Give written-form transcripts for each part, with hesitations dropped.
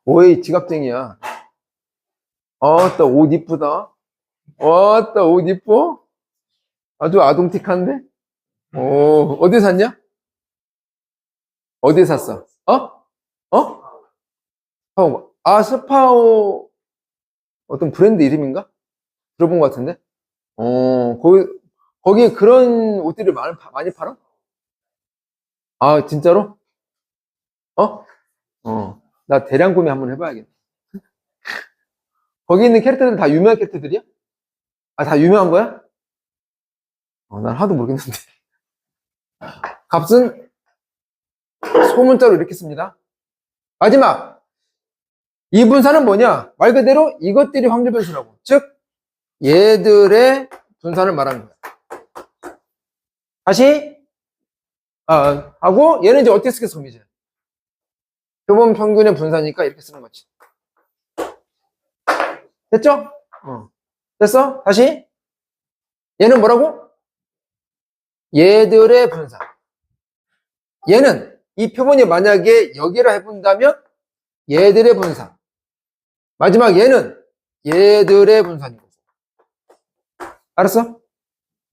오이, 지갑쟁이야. 어따, 옷 이쁘다. 어따, 옷 이뻐? 아주 아동틱한데? 오, 어디 샀냐? 어디 샀어? 어? 어? 스파오, 어떤 브랜드 이름인가? 들어본 것 같은데? 거기에 그런 옷들이 많이 팔아? 아, 진짜로? 어? 나 대량 구매 한번 해봐야겠다. 거기 있는 캐릭터들은 다 유명한 캐릭터들이야? 아, 다 유명한 거야? 난 하도 모르겠는데. 값은 소문자로 이렇게 씁니다. 마지막! 이 분산은 뭐냐? 말 그대로 이것들이 확률 변수라고. 즉, 얘들의 분산을 말하는 거야. 다시, 하고, 얘는 이제 어떻게 쓰겠어, 그럼 이제? 표본 평균의 분산이니까 이렇게 쓰는 거지. 됐죠? 됐어? 다시. 얘는 뭐라고? 얘들의 분산. 얘는 이 표본이 만약에 여기라 해본다면 얘들의 분산. 마지막 얘는 얘들의 분산이고. 알았어?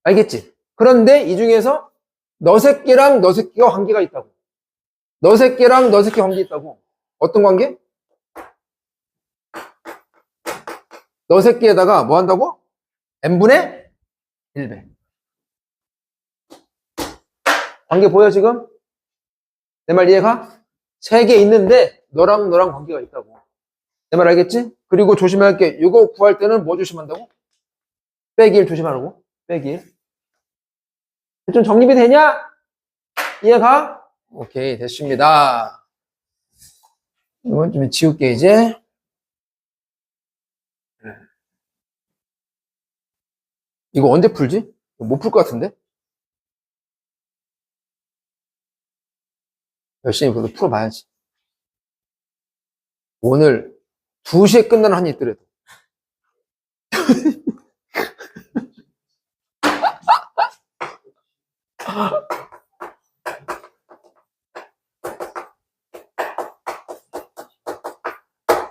알겠지? 그런데 이 중에서 너 새끼랑 너 새끼가 관계가 있다고. 너 새끼랑 너 새끼 관계 있다고. 어떤 관계? 너 새끼에다가 뭐 한다고? n분의 1배. 관계 보여 지금? 내 말 이해가? 세 개 있는데 너랑 관계가 있다고. 내 말 알겠지? 그리고 조심할 게 이거 구할 때는 뭐 조심한다고? 빼기 1 조심하라고. 빼기 1. 좀 정립이 되냐? 이해가? 오케이, 됐습니다. 이건 좀 지울게 이제. 이거 언제 풀지? 못 풀 것 같은데? 열심히 그래도 풀어봐야지. 오늘 2시에 끝나는 한이 있더라도.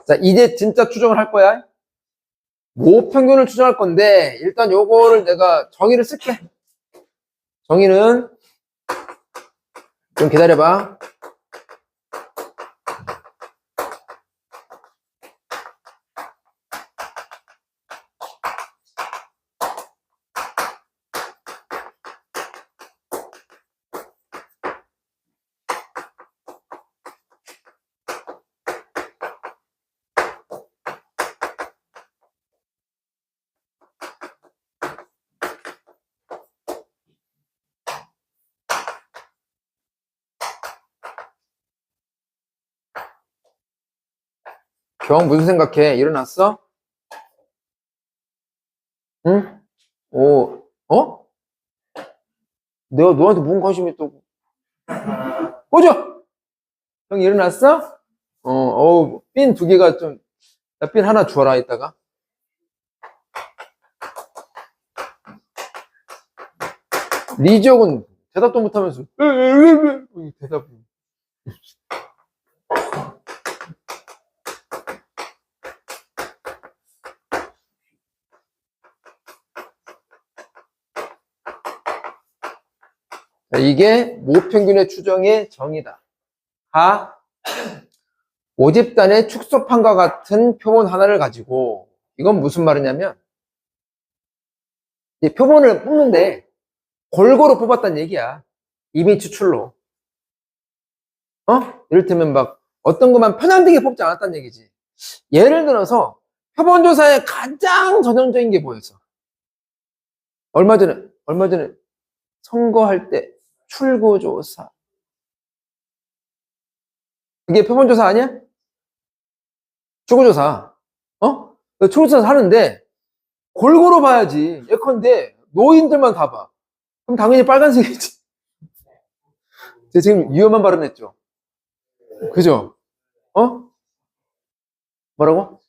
자, 이제 진짜 추정을 할 거야. 모평균을 추정할 건데, 일단 요거를 내가 정의를 쓸게. 정의는, 좀 기다려봐. 경 무슨 생각해? 일어났어? 응? 내가 너한테 무슨 관심이 있다고? 꺼져! 형 일어났어? 핀 2개가 좀, 나 핀 하나 주워라, 이따가. 리지옥은 대답도 못하면서, 대답. 이게 모평균의 추정의 정의다. 오집단의 축소판과 같은 표본 하나를 가지고, 이건 무슨 말이냐면, 이 표본을 뽑는데 골고루 뽑았다는 얘기야. 이미 추출로. 이를테면 막 어떤 것만 편향되게 뽑지 않았다는 얘기지. 예를 들어서 표본조사의 가장 전형적인 게 뭐였어? 얼마 전에 선거할 때 출구조사. 그게 표본조사 아니야? 출구조사. 출구조사 하는데 골고루 봐야지. 예컨대 노인들만 다 봐. 그럼 당연히 빨간색이지. 제가 지금 위험한 발언했죠. 그죠? 뭐라고?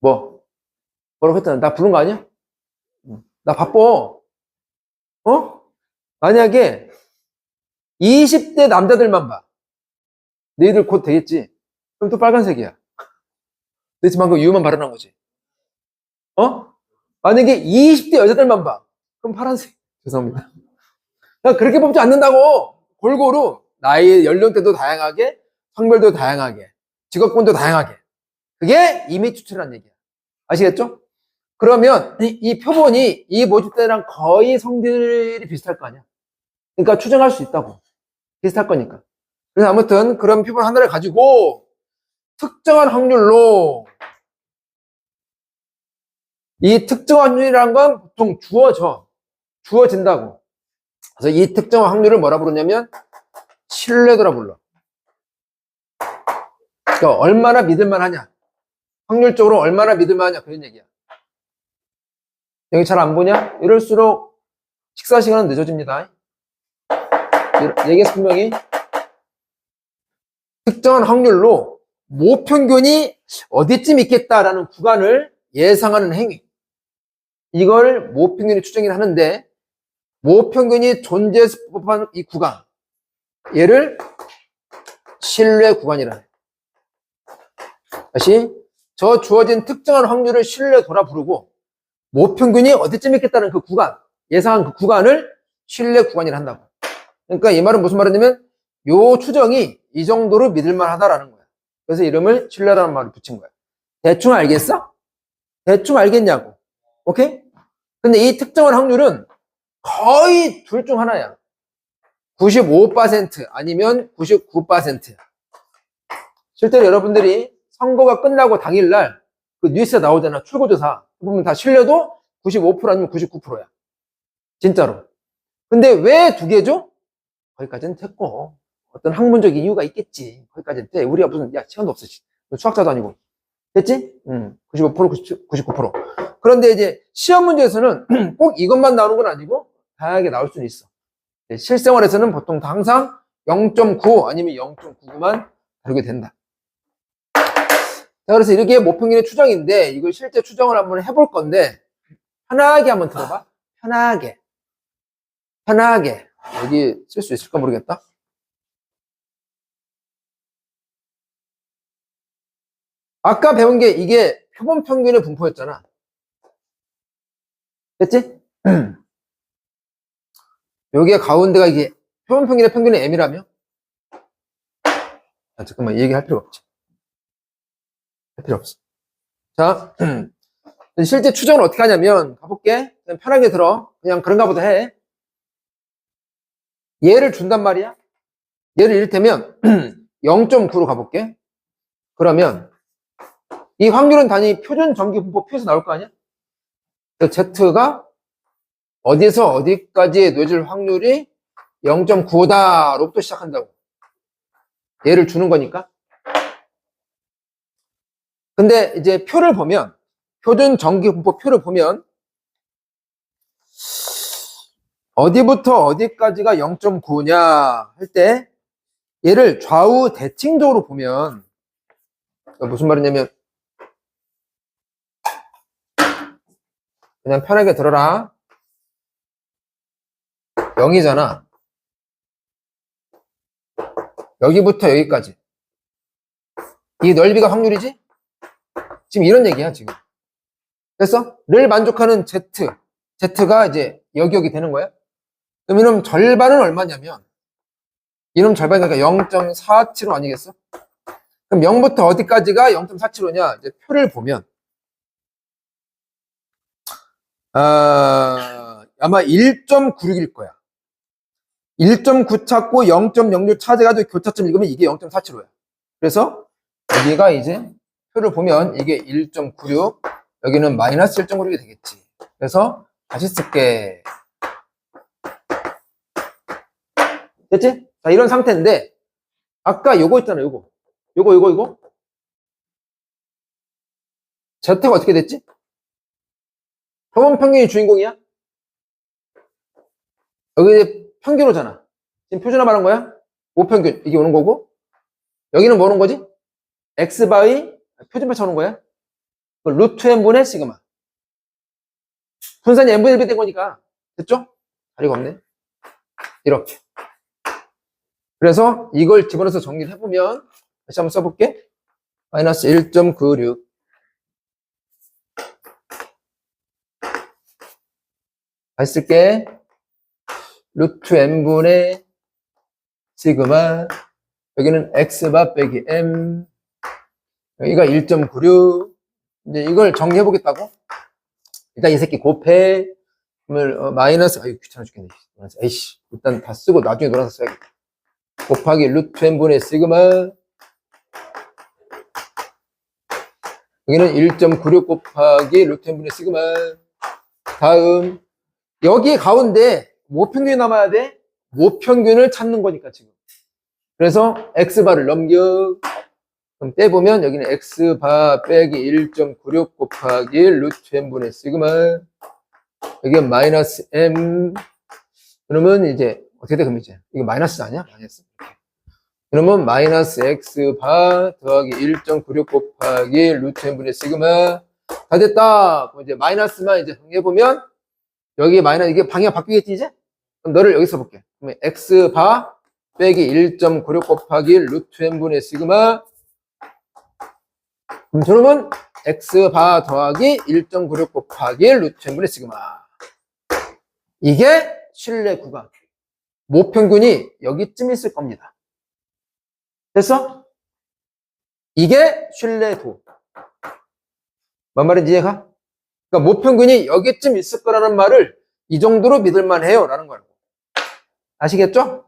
뭐라고 했잖아. 나 부른 거 아니야? 나 바빠. 만약에 20대 남자들만 봐. 너희들 곧 되겠지? 그럼 또 빨간색이야. 너 지금 방금 유만 발언한 거지? 만약에 20대 여자들만 봐. 그럼 파란색. 죄송합니다. 그렇게 뽑지 않는다고. 골고루 나이 연령대도 다양하게, 성별도 다양하게, 직업군도 다양하게. 그게 이미 추출이라는 얘기야. 아시겠죠? 그러면 이 표본이 이 모집대랑 거의 성질이 비슷할 거 아니야. 그러니까 추정할 수 있다고. 비슷할 거니까. 그래서 아무튼 그런 표본 하나를 가지고 특정한 확률로, 이 특정한 확률이라는 건 보통 주어진다고. 그래서 이 특정한 확률을 뭐라 부르냐면 신뢰도라 불러. 그러니까 얼마나 믿을만 하냐, 확률적으로 얼마나 믿을만 하냐, 그런 얘기야. 여기 잘 안 보냐? 이럴수록 식사 시간은 늦어집니다. 얘기했어, 분명히. 특정한 확률로 모평균이 어디쯤 있겠다라는 구간을 예상하는 행위. 이걸 모평균이 추정을 하는데, 모평균이 존재했을 법한 이 구간, 얘를 신뢰 구간이라 해. 다시, 저 주어진 특정한 확률을 신뢰도라 부르고, 모평균이 어디쯤 있겠다는 그 구간, 예상한 그 구간을 신뢰 구간이라 한다고. 그러니까 이 말은 무슨 말이냐면, 요 추정이 이 정도로 믿을만 하다라는 거야. 그래서 이름을 신뢰라는 말을 붙인 거야. 대충 알겠어? 대충 알겠냐고. 오케이? 근데 이 특정한 확률은 거의 둘 중 하나야. 95% 아니면 99%야. 실제로 여러분들이 선거가 끝나고 당일날 그 뉴스에 나오잖아. 출구조사. 보면 다 신뢰도 95% 아니면 99%야. 진짜로. 근데 왜 두 개죠? 거기까지는 됐고. 어떤 학문적인 이유가 있겠지. 거기까지는 돼. 우리가 무슨, 시간도 없어. 수학자도 아니고. 됐지? 95%, 99%. 그런데 이제 시험 문제에서는 꼭 이것만 나오는 건 아니고 다양하게 나올 수는 있어. 실생활에서는 보통 항상 0.9 아니면 0.99만 다루게 된다. 자, 그래서 이렇게 모평균의 추정인데 이걸 실제 추정을 한번 해볼 건데 편하게 한번 들어봐. 편하게. 여기 쓸 수 있을까 모르겠다. 아까 배운 게 이게 표본 평균의 분포였잖아. 됐지? 여기에 가운데가 이게 표본 평균의 평균의 m이라며? 잠깐만, 이 얘기 할 필요가 없지. 할 필요 없어. 자, 실제 추정을 어떻게 하냐면, 가볼게. 그냥 편하게 들어. 그냥 그런가 보다 해. 얘를 준단 말이야. 얘를 이를테면 0.9로 가볼게. 그러면 이 확률은 단위 표준 정기 분포 표에서 나올 거 아니야? Z가 어디에서 어디까지의 뇌질 확률이 0.9다로부터 시작한다고. 얘를 주는 거니까. 근데 이제 표를 보면, 표준 정기 분포 표를 보면 어디부터 어디까지가 0.9냐 할 때 얘를 좌우 대칭적으로 보면, 무슨 말이냐면 그냥 편하게 들어라. 0이잖아. 여기부터 여기까지. 이 넓이가 확률이지? 지금 이런 얘기야, 지금. 됐어? 를 만족하는 Z가 이제 여기 되는 거야? 그럼 이놈 절반은 얼마냐면, 이놈 절반이니까 0.475 아니겠어? 그럼 0부터 어디까지가 0.475냐? 이제 표를 보면, 아마 1.96일 거야. 1.9 찾고 0.06 찾아가지고 교차점 읽으면 이게 0.475야. 그래서 여기가 이제 표를 보면 이게 1.96, 여기는 마이너스 1.96이 되겠지. 그래서 다시 쓸게. 됐지? 자, 이런 상태인데, 아까 요거 있잖아, 요거. Z가 어떻게 됐지? 표본 평균이 주인공이야? 여기 이제 평균 오잖아. 지금 표준화 말한 거야? 모평균, 이게 오는 거고. 여기는 뭐 오는 거지? X 바이 표준표차 오는 거야? 그 루트 n분의 시그마. 분산이 n분의 1이 된 거니까. 됐죠? 다리가 없네. 이렇게. 그래서 이걸 집어넣어서 정리를 해보면 다시 한번 써볼게. 마이너스 1.96 다시 쓸게. 루트 n분의 시그마, 여기는 x바 빼기 m, 여기가 1.96. 이제 이걸 정리해 보겠다고. 일단 이 새끼 곱해. 그러면 마이너스, 아유 귀찮아 죽겠네. 에이씨, 일단 다 쓰고 나중에 놀아서 써야겠다. 곱하기 루트 n분의 시그마, 여기는 1.96 곱하기 루트 n분의 시그마. 다음 여기 가운데 모평균이 남아야 돼. 모평균을 찾는 거니까 지금. 그래서 x바를 넘겨. 그럼 떼보면 여기는 x바 빼기 1.96 곱하기 루트 n분의 시그마, 여기가 마이너스 m. 그러면 이제 어떻게 돼? 그럼 이제 이거 마이너스 아니야? 마이너스. 그러면 마이너스 x바 더하기 1.96 곱하기 루트 n분의 시그마. 다 됐다. 그럼 이제 마이너스만 이제 정리해보면 여기 마이너스, 이게 방향 바뀌겠지 이제? 그럼 너를 여기서 볼게. 그러면 x바 빼기 1.96 곱하기 루트 n분의 시그마. 그럼 저놈은 x바 더하기 1.96 곱하기 루트 n분의 시그마. 이게 신뢰 구간. 모평균이 여기쯤 있을 겁니다. 됐어? 이게 신뢰도. 뭔 말인지 이해가? 그러니까 모평균이 여기쯤 있을 거라는 말을 이 정도로 믿을만 해요 라는 거예요. 아시겠죠?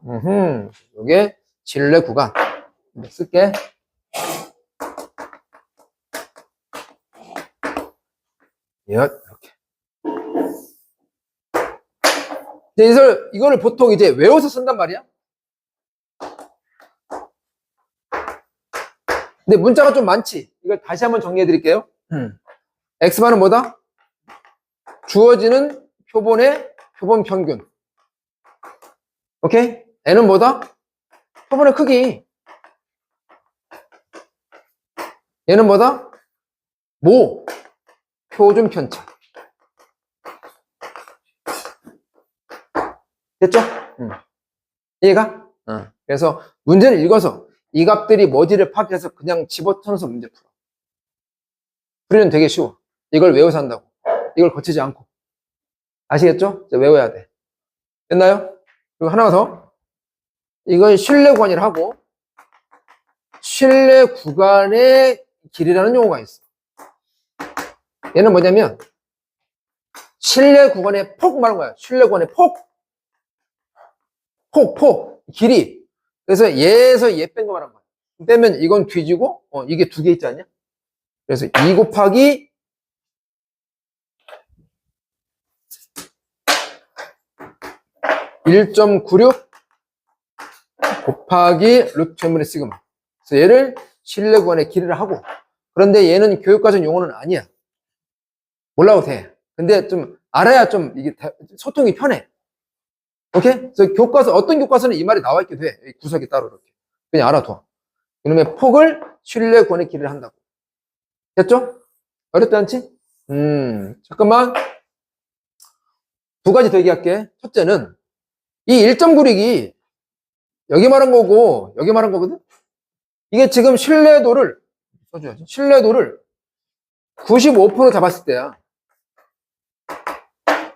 이게 신뢰 구간. 쓸게. 이렇게. 이거를 보통 이제 외워서 쓴단 말이야. 근데 문자가 좀 많지. 이걸 다시 한번 정리해 드릴게요. x바는 뭐다? 주어지는 표본의 표본 평균. 오케이? n은 뭐다? 표본의 크기. 얘는 뭐다? 모 표준 편차. 됐죠? 이해가? 그래서 문제를 읽어서 이 값들이 뭐지를 파악해서 그냥 집어넣어서 문제 풀어. 풀이는 되게 쉬워. 이걸 외워서 한다고. 이걸 거치지 않고. 아시겠죠? 이제 외워야 돼. 됐나요? 그리고 하나 더. 이건 신뢰 구간이라 하고, 신뢰 구간의 길이라는 용어가 있어. 얘는 뭐냐면, 신뢰 구간의 폭 말하는 거야. 신뢰 구간의 폭. 길이. 그래서 얘에서 얘 뺀 거 말하는 거야. 빼면 이건 뒤지고, 이게 두 개 있지 않냐? 그래서 2 곱하기 1.96 곱하기 루트 n분의 시그마. 그래서 얘를 신뢰 구간의 길이를 하고, 그런데 얘는 교육과정 용어는 아니야. 몰라도 돼. 근데 좀 알아야 좀 이게 소통이 편해. 오케이? 그래서 교과서, 어떤 교과서는 이 말이 나와 있게 돼. 구석에 따로 이렇게. 그냥 알아둬. 이놈의 폭을 신뢰 구간의 길이를 한다고. 됐죠? 어렵지 않지? 잠깐만. 두 가지 더 얘기할게. 첫째는, 이 1.96이 여기 말한 거고, 여기 말한 거거든? 이게 지금 신뢰도를, 써줘야지. 신뢰도를 95% 잡았을 때야.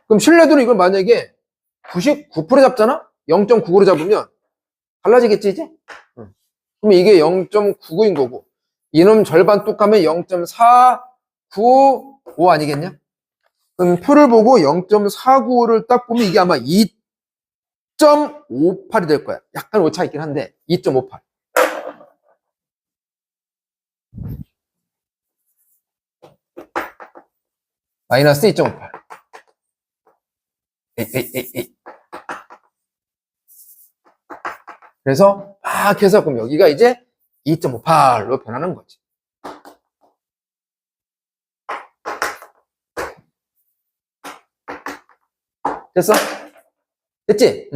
그럼 신뢰도를 이걸 만약에 99% 잡잖아? 0.99로 잡으면 달라지겠지, 이제? 그럼 이게 0.99인 거고, 이놈 절반 뚝 하면 0.495 아니겠냐? 그럼 표를 보고 0.495를 딱 보면 이게 아마 2.58이 될 거야. 약간 오차 있긴 한데, 2.58. 마이너스 2.58. 에이. 그래서 막 해서 그럼 여기가 이제 2.58로 변하는 거지. 됐어? 됐지?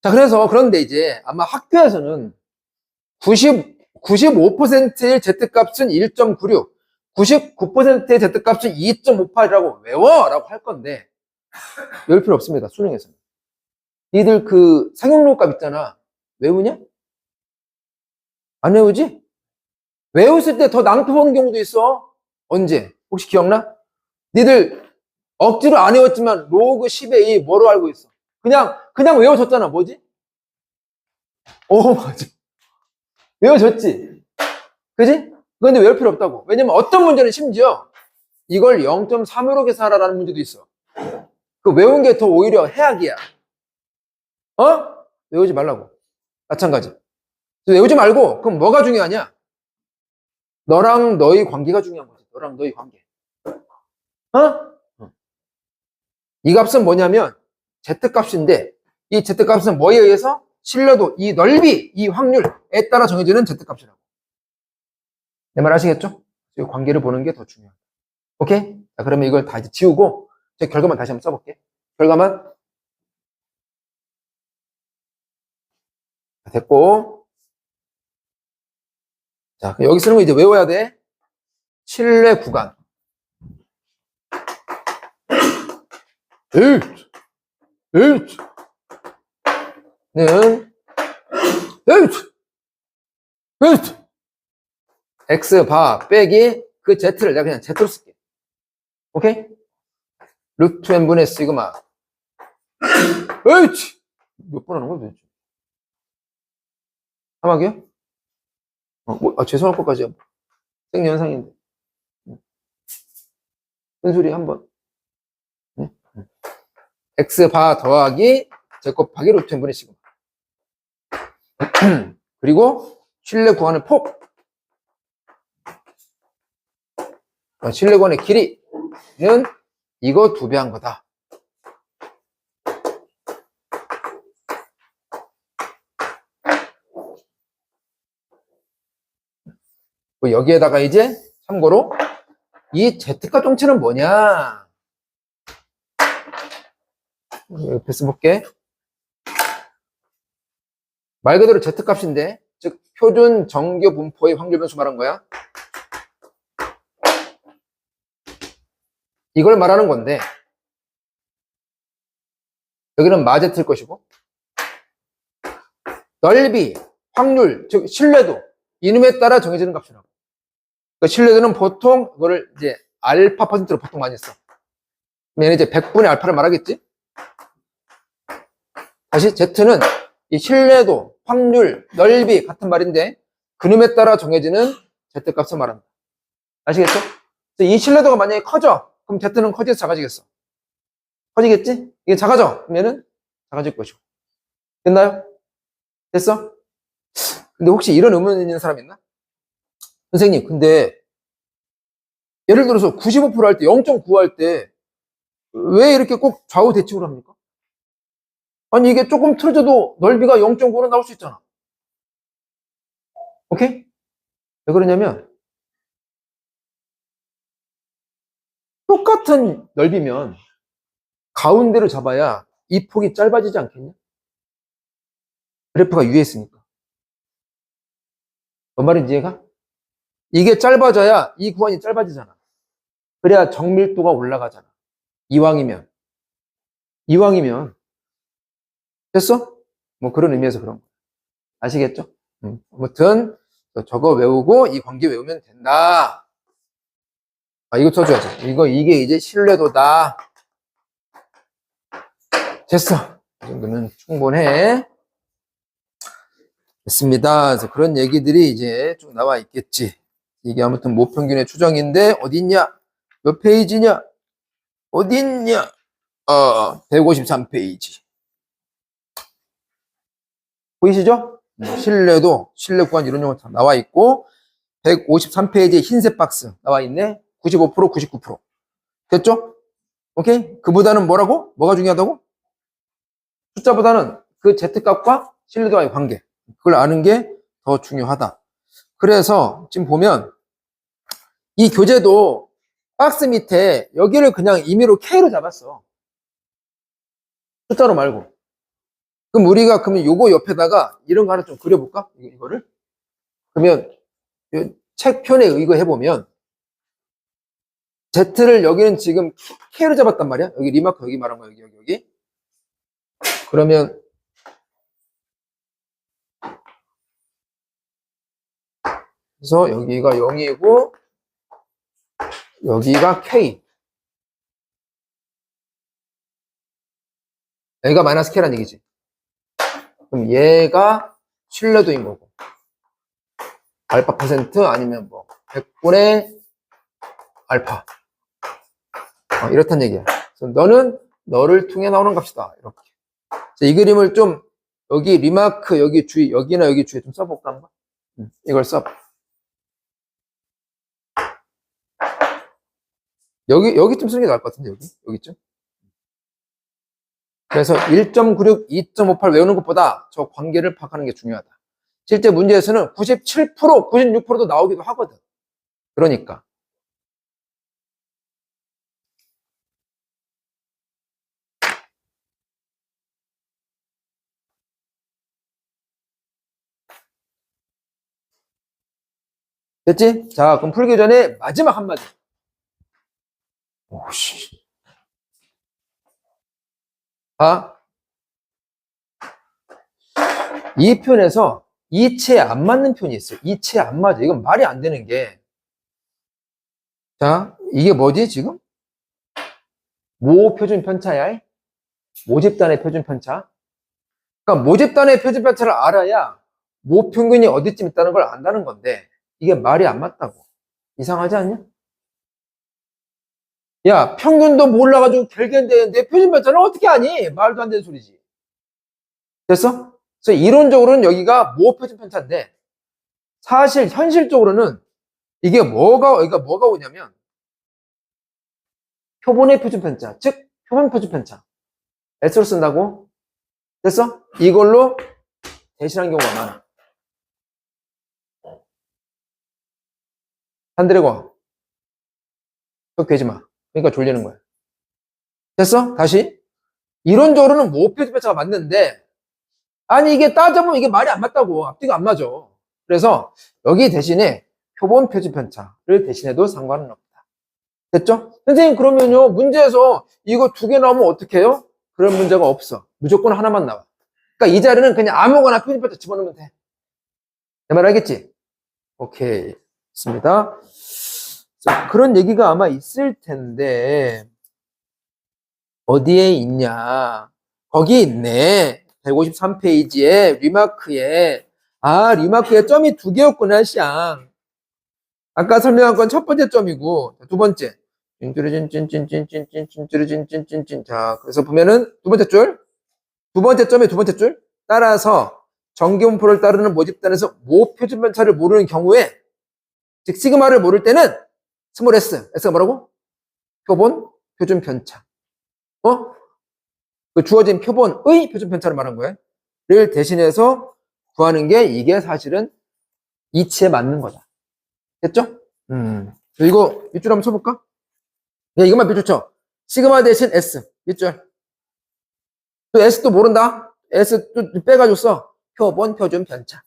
자, 그런데 이제 아마 학교에서는 95%의 Z값은 1.96, 99%의 Z값은 2.58이라고 외워라고 할 건데, 외울 필요 없습니다. 수능에서는. 니들 그 상용로 값 있잖아. 외우냐? 안 외우지? 외웠을 때 더 낭패 보는 경우도 있어. 언제? 혹시 기억나? 니들 억지로 안 외웠지만 로그 10의 2 뭐로 알고 있어? 그냥 외워줬잖아. 뭐지? 오, 맞아. 외워줬지? 그지? 그런데 외울 필요 없다고. 왜냐면 어떤 문제는 심지어 이걸 0.3으로 계산하라는 문제도 있어. 그 외운 게 더 오히려 해악이야. 어? 외우지 말라고. 마찬가지. 외우지 말고, 그럼 뭐가 중요하냐? 너랑 너의 관계가 중요한 거지. 너랑 너의 관계. 어? 이 값은 뭐냐면, Z값인데, 이 Z값은 뭐에 의해서? 신뢰도, 이 넓이, 이 확률에 따라 정해지는 Z값이라고. 내 말 아시겠죠? 이 관계를 보는 게 더 중요하다. 오케이? 자, 그러면 이걸 다 이제 지우고, 제 결과만 다시 한번 써볼게. 결과만. 됐고. 자, 여기 쓰는 거 이제 외워야 돼. 신뢰 구간. 는 X바 빼기 그 Z를 내가 그냥 Z로 쓸게. 오케이? 루트 n분의 시그마 몇 번 하는 거야 도대체? 사막이요? 죄송할 것까지 생년상인데 큰 소리 한번. X바 더하기 Z 곱하기 루트 n분의 시그마 그리고 신뢰 구간의 폭 신뢰 구간의 길이는 이거 2배 한 거다. 여기에다가 이제 참고로 이 Z값 정체는 뭐냐? 옆에 써볼게. 말 그대로 Z값인데, 즉 표준 정규 분포의 확률 변수 말한 거야. 이걸 말하는 건데 여기는 마제트일 것이고 넓이, 확률, 즉 신뢰도 이놈에 따라 정해지는 값이라고. 그러니까 신뢰도는 보통 이거를 이제 알파 퍼센트로 보통 많이 써. 그러면 이제 100분의 알파를 말하겠지? 다시 Z는 이 신뢰도, 확률, 넓이 같은 말인데 그놈에 따라 정해지는 Z값을 말한다. 아시겠죠? 이 신뢰도가 만약에 커져 그럼 Z는 커져서 작아지겠어. 커지겠지? 이게 작아져 그러면은 작아질 것이고. 됐나요? 됐어? 근데 혹시 이런 의문 있는 사람 있나? 선생님 근데 예를 들어서 95% 할 때 0.9 할 때 왜 이렇게 꼭 좌우 대칭으로 합니까? 아니 이게 조금 틀어져도 넓이가 0.9로 나올 수 있잖아. 오케이? 왜 그러냐면 똑같은 넓이면 가운데를 잡아야 이 폭이 짧아지지 않겠냐? 그래프가 위에 있으니까. 뭔 말인지 이해가? 이게 짧아져야 이 구간이 짧아지잖아. 그래야 정밀도가 올라가잖아. 이왕이면 됐어? 뭐 그런 의미에서 그런 거. 아시겠죠? 아무튼 저거 외우고 이 관계 외우면 된다. 이거 써줘야지. 이게 이제 신뢰도다. 됐어. 이 정도면 충분해. 됐습니다. 그래서 그런 얘기들이 이제 쭉 나와 있겠지. 이게 아무튼 모평균의 추정인데 어딨냐? 몇 페이지냐? 어딨냐? 153페이지. 보이시죠? 신뢰도, 신뢰 구간 이런 용어 다 나와 있고 153페이지에 흰색 박스 나와 있네. 95%, 99%. 됐죠? 오케이? 그보다는 뭐라고? 뭐가 중요하다고? 숫자보다는 그 Z값과 신뢰도와의 관계. 그걸 아는 게 더 중요하다. 그래서 지금 보면 이 교재도 박스 밑에 여기를 그냥 임의로 K로 잡았어. 숫자로 말고. 그럼 우리가 그러면 요거 옆에다가 이런 거 하나 좀 그려볼까? 이거를? 그러면 책 편에 의거해보면 Z를 여기는 지금 K로 잡았단 말이야. 여기 리마크 여기 말한 거야. 여기. 그러면 그래서 여기가 0이고 여기가 K. 여기가 마이너스 K란 얘기지. 그럼 얘가 신뢰도인 거고. 알파 퍼센트 아니면 뭐 100분의 알파. 이렇단 얘기야. 그래서 너는 너를 통해 나오는 값이다. 이렇게. 이 그림을 좀 여기 리마크 여기 주의 여기나 여기 주의 좀 써볼까 한번. 이걸 써. 여기쯤 쓰는 게 나을 것 같은데 여기쯤. 그래서 1.96, 2.58 외우는 것보다 저 관계를 파악하는 게 중요하다. 실제 문제에서는 97%, 96%도 나오기도 하거든. 그러니까. 됐지? 자, 그럼 풀기 전에 마지막 한마디. 오씨. 이 편에서 이체에 안 맞는 편이 있어요. 이체에 안 맞아. 이건 말이 안 되는 게. 자, 이게 뭐지, 지금? 모 표준 편차야? 모집단의 표준 편차? 그러니까 모집단의 표준 편차를 알아야 모 평균이 어디쯤 있다는 걸 안다는 건데, 이게 말이 안 맞다고. 이상하지 않냐? 야, 평균도 몰라가지고 결계되는데 표준 편차는 어떻게 아니? 말도 안 되는 소리지. 됐어? 그래서 이론적으로는 여기가 모 표준 편차인데, 사실 현실적으로는 이게 여기가 뭐가 오냐면, 표본의 표준 편차, 즉 표본 표준 편차. S로 쓴다고? 됐어? 이걸로 대신하는 경우가 많아. 산드래곤 또 되지 마. 그러니까 졸리는 거야. 됐어? 다시. 이론적으로는 모 표준 편차가 맞는데, 아니 이게 따져보면 이게 말이 안 맞다고. 앞뒤가 안 맞아. 그래서 여기 대신에 표본 표준 편차를 대신해도 상관은 없다. 됐죠? 선생님 그러면요 문제에서 이거 두 개 나오면 어떻게 해요? 그런 문제가 없어. 무조건 하나만 나와. 그러니까 이 자리는 그냥 아무거나 표준 편차 집어넣으면 돼. 내 말 알겠지? 오케이. 좋습니다. 자, 그런 얘기가 아마 있을 텐데 어디에 있냐? 거기 있네. 153페이지에 리마크에 리마크에 점이 두 개였구나, 쌍. 아까 설명한 건 첫 번째 점이고 두 번째. 찐찐찐찐찐찐찐찐찐찐찐찐찐찐. 자, 그래서 보면은 두 번째 줄, 두 번째 점의 두 번째 줄. 따라서 정기분포를 따르는 모집단에서 모 표준 편차를 모르는 경우에, 즉 시그마를 모를 때는 스몰 s, s가 뭐라고? 표본 표준 편차. 그 주어진 표본의 표준 편차를 말한 거예요. 를 대신해서 구하는 게 이게 사실은 이치에 맞는 거다. 됐죠? 이거 밑줄 한번 쳐볼까? 네, 이것만 밑줄 쳐. 시그마 대신 S. 밑줄. 또 S 또 모른다? S 또 빼가지고 써. 표본 표준 편차.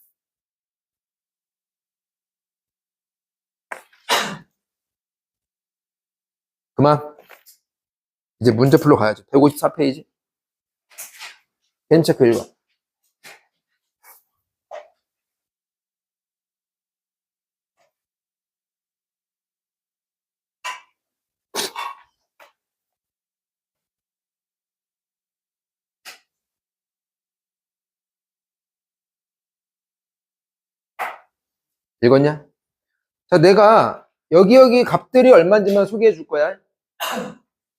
그만. 이제 문제 풀러 가야죠. 154페이지. 펜체크 읽어. 읽었냐? 자, 내가 여기 값들이 얼마인지만 소개해 줄 거야.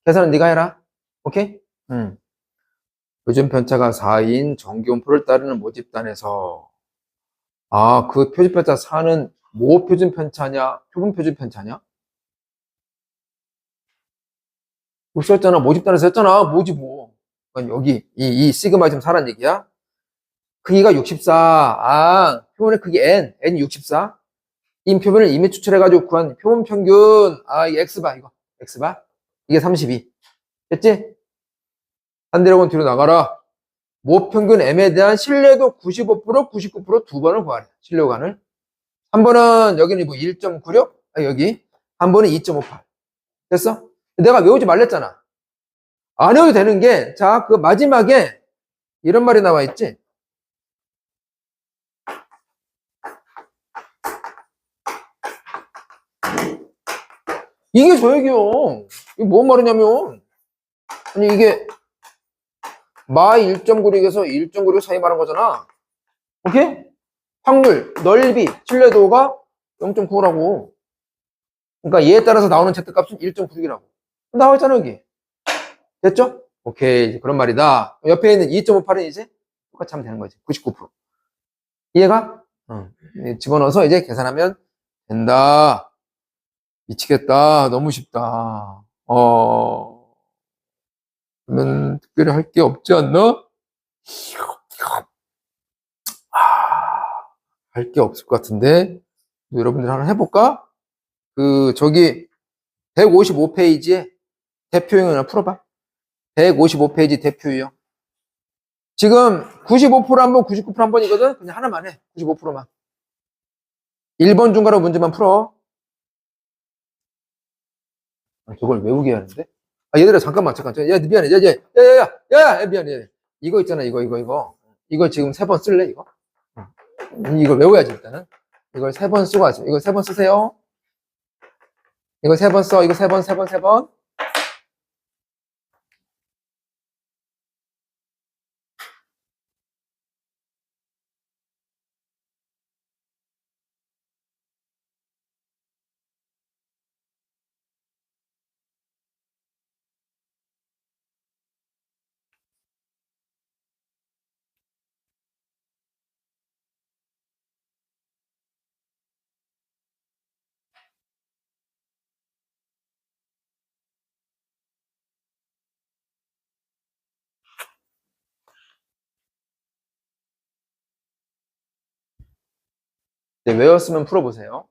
계산은 네가 해라. 오케이? 표준 편차가 4인 정기분포를 따르는 모집단에서 그 표준 편차 4는 모 표준 편차냐? 표본 표준 편차냐? 뭐 썼잖아. 모집단에서 했잖아. 뭐지 뭐. 그러니까 여기 이 시그마 지금 4란 얘기야. 크기가 64. 표본의 크기 N이 64. 인 표본을 이미 추출해가지고 구한 표본 평균. 이게 X바 이거. X바. 이게 32. 됐지? 한대로건 뒤로 나가라. 모 평균 M에 대한 신뢰도 95%, 99%두 번을 구하래. 신뢰관을. 한 번은 여기는 뭐 1.96? 여기. 한 번은 2.58. 됐어? 내가 외우지 말랬잖아. 안 외워도 되는 게, 자, 그 마지막에 이런 말이 나와 있지? 이게 저액이요. 이게 뭔 말이냐면, 아니, 이게, 마이 1.96에서 1.96 사이 말한 거잖아. 오케이? 확률, 넓이, 신뢰도가 0.95라고. 그러니까 얘에 따라서 나오는 Z값은 1.96이라고. 나와 있잖아, 여기. 됐죠? 오케이. 그런 말이다. 옆에 있는 2.58은 이제 똑같이 하면 되는 거지. 99%. 이해가? 집어넣어서 이제 계산하면 된다. 미치겠다. 너무 쉽다. 그러면 특별히 할 게 없지 않나? 할 게 없을 것 같은데. 여러분들 하나 해볼까? 저기, 155페이지에 대표형 하나 풀어봐. 155페이지 대표형. 지금 95% 한 번, 99% 한 번이거든? 그냥 하나만 해. 95%만. 1번 중괄호 문제만 풀어. 저걸 외우게 하는데? 얘들아, 잠깐만. 야, 미안해. 야, 미안해. 이거 있잖아, 이거. 이거 지금 3번 쓸래, 이거? 이걸 외워야지, 일단은. 이걸 3번 쓰고 하지. 이거 3번 쓰세요. 이거 3번 써. 이거 3번. 네, 외웠으면 풀어보세요.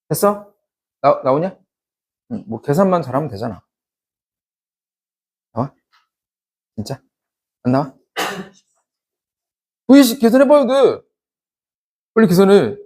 됐어? 나오냐? 뭐, 계산만 잘하면 되잖아. 나와? 진짜? 안 나와? V식 계산해봐야 돼. 빨리 계산해.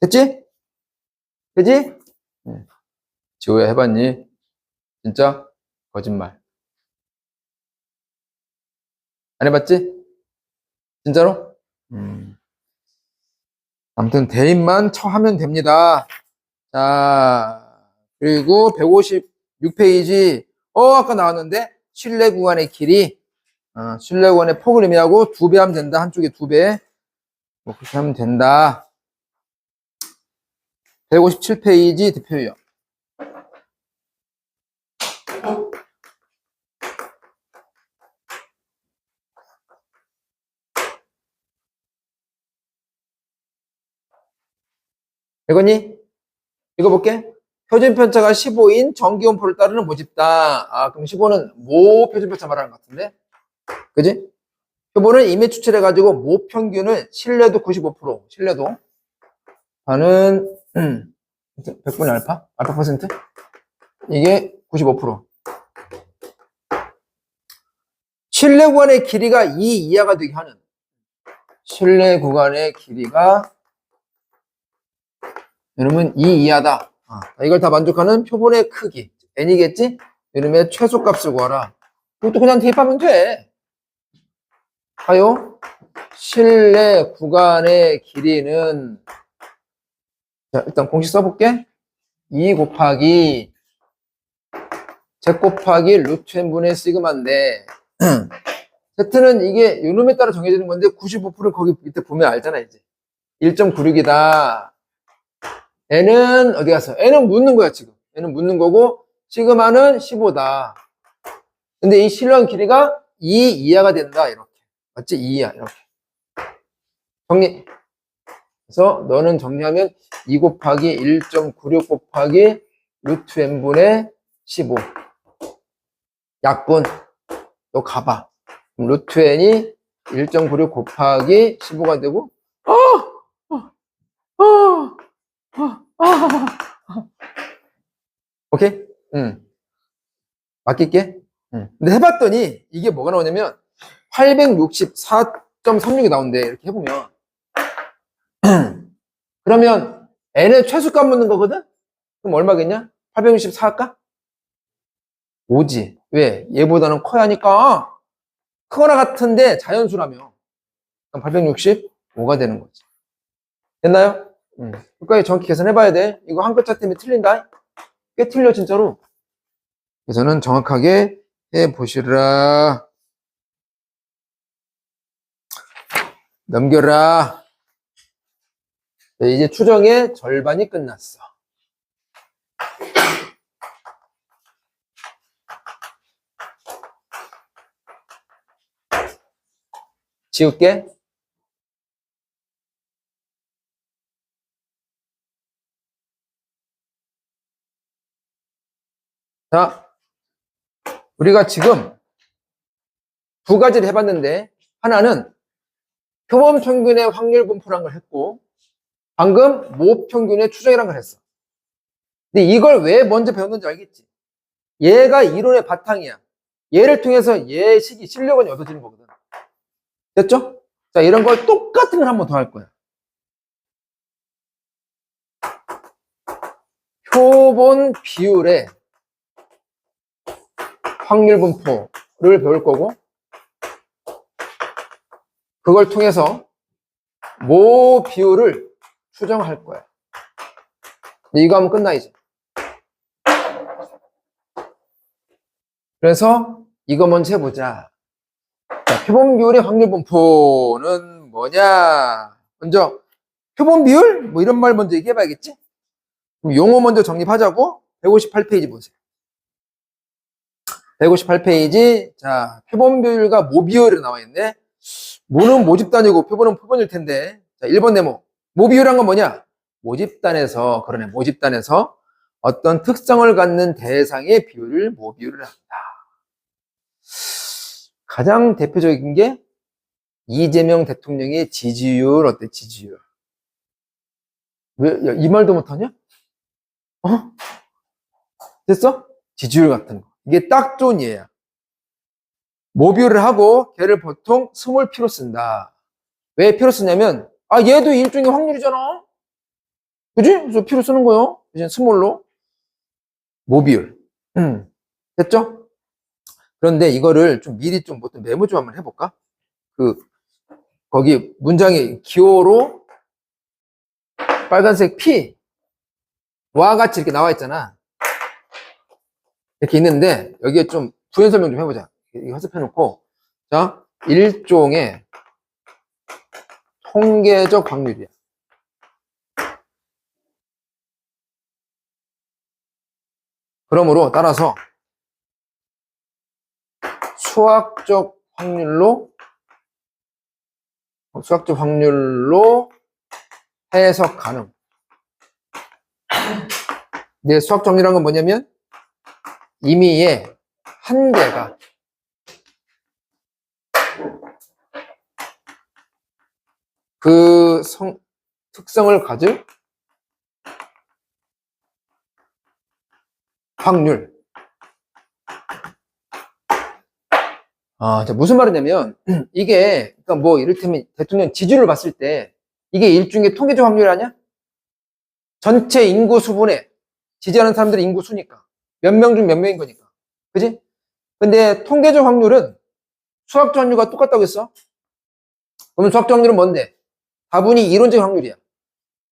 됐지? 되지? 지호야 해봤니? 진짜? 거짓말. 안 해봤지? 진짜로? 아무튼 대입만 처하면 됩니다. 자, 그리고 156페이지. 아까 나왔는데 실내 구간의 길이 실내 구간의 폭을 의미하고 2배 하면 된다. 한쪽에 2배. 뭐 그렇게 하면 된다. 157페이지 대표유형. 읽었니? 읽어볼게. 표준편차가 15인 정기온표를 따르는 모집다. 그럼 15는 모 표준편차 말하는 것 같은데? 그지? 표본은 이미 추출해가지고 모 평균은 신뢰도 95%, 신뢰도. 반은 100분의 알파? 알파 퍼센트? 이게 95%. 실내 구간의 길이가 2 이하가 되게 하는 실내 구간의 길이가 이러면 2 이하다. 이걸 다 만족하는 표본의 크기 n이겠지? 이러면 최소값을 구하라. 이것도 그냥 대입하면 돼. 봐요. 실내 구간의 길이는 자, 일단 공식 써볼게. 2 곱하기 z 곱하기 루트 n분의 시그마인데 Z는 이게 요놈에 따라 정해지는 건데 95%를 거기 밑에 보면 알잖아 이제. 1.96이다. n은 어디 갔어? n은 묻는 거야 지금. n은 묻는 거고 시그마는 15다. 근데 이 실내 길이가 2 이하가 된다 이렇게. 맞지? 2 이하 이렇게. 정리. 그래서 너는 정리하면 2 곱하기 1.96 곱하기 루트 n분의 15. 약분. 너 가봐. 그럼 루트 n이 1.96 곱하기 15가 되고 오케이? 맡길게. 근데 해봤더니 이게 뭐가 나오냐면 864.36이 나온대. 이렇게 해보면 그러면 n의 최소값 묻는 거거든? 그럼 얼마겠냐? 864 할까? 5지. 왜? 얘보다는 커야 하니까 크거나 같은데 자연수라며. 그럼 865가 되는 거지. 됐나요? 끝까지 정확히 계산해봐야 돼. 이거 한 글자 때문에 틀린다. 꽤 틀려 진짜로. 그래서는 정확하게 해보시라. 넘겨라. 네, 이제 추정의 절반이 끝났어. 지울게. 자, 우리가 지금 두 가지를 해봤는데 하나는 표본 평균의 확률 분포란 걸 했고 방금 모 평균의 추정이란 걸 했어. 근데 이걸 왜 먼저 배웠는지 알겠지? 얘가 이론의 바탕이야. 얘를 통해서 얘의 실력은 얻어지는 거거든. 됐죠? 자, 이런 걸 똑같은 걸 한 번 더 할 거야. 표본 비율의 확률 분포를 배울 거고 그걸 통해서 모 비율을 추정할 거야. 이거 하면 끝나 이제. 그래서 이거 먼저 해보자. 자, 표본 비율의 확률 분포는 뭐냐? 먼저 표본 비율? 뭐 이런 말 먼저 얘기해봐야겠지? 그럼 용어 먼저 정립하자고. 158페이지 보세요. 158페이지. 자, 표본 비율과 모 비율이 나와 있네. 모는 모집단이고 표본은 표본일 텐데. 자, 1번 네모. 모 비율한 건 뭐냐? 모집단에서, 그러네, 모집단에서 어떤 특성을 갖는 대상의 비율을 모 비율을 한다. 가장 대표적인 게 이재명 대통령의 지지율 어때? 지지율. 왜 이 말도 못하냐? 됐어? 지지율 같은 거. 이게 딱 좋은 예야. 모비율을 하고 걔를 보통 스몰 P로 쓴다. 왜 P로 쓰냐면 얘도 일종의 확률이잖아. 그지? 그래서 P로 쓰는 거요. 이제 스몰로. 모비율. 됐죠? 그런데 이거를 좀 미리 좀 메모 좀 한번 해볼까? 거기 문장에 기호로 빨간색 P 와 같이 이렇게 나와 있잖아. 이렇게 있는데 여기에 좀 부연 설명 좀 해보자. 이거 해석해 놓고 자, 일종의 통계적 확률이야. 그러므로 따라서 수학적 확률로 해석 가능. 내 수학 정리란 건 뭐냐면 임의의 한계가 그 특성을 가질 확률. 자, 무슨 말이냐면, 이게, 그러니까 뭐, 이를테면 대통령 지지율을 봤을 때, 이게 일종의 통계적 확률 아니야? 전체 인구 수분에 지지하는 사람들의 인구 수니까. 몇 명 중 몇 명인 거니까. 그지? 근데 통계적 확률은 수학적 확률과 똑같다고 했어. 그러면 수학적 확률은 뭔데? 다분히 이론적 확률이야.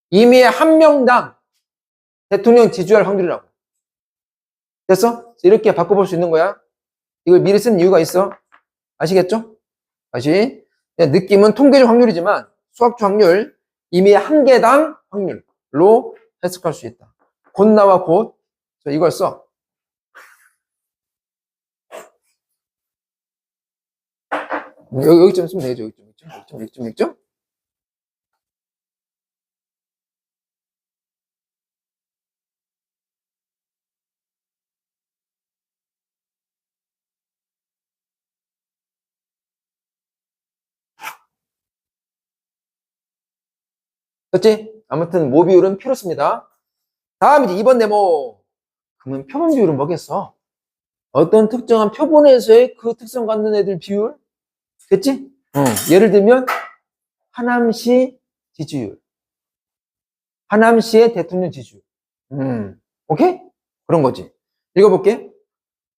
이미 한 명당 대통령 지지할 확률이라고. 됐어? 이렇게 바꿔볼 수 있는 거야. 이걸 미리 쓴 이유가 있어. 아시겠죠? 다시. 느낌은 통계적 확률이지만 수학적 확률, 이미 한 개당 확률로 해석할 수 있다. 곧 나와 곧. 이걸 써. 여기쯤 쓰면 되죠. 여기쯤. 됐지? 아무튼 모 비율은 필요 씁니다. 다음 이제 2번 네모. 그러면 표본 비율은 뭐겠어? 어떤 특정한 표본에서의 그 특성 갖는 애들 비율? 됐지? 예를 들면 하남시 지지율. 하남시의 대통령 지지율. 오케이? 그런 거지. 읽어볼게.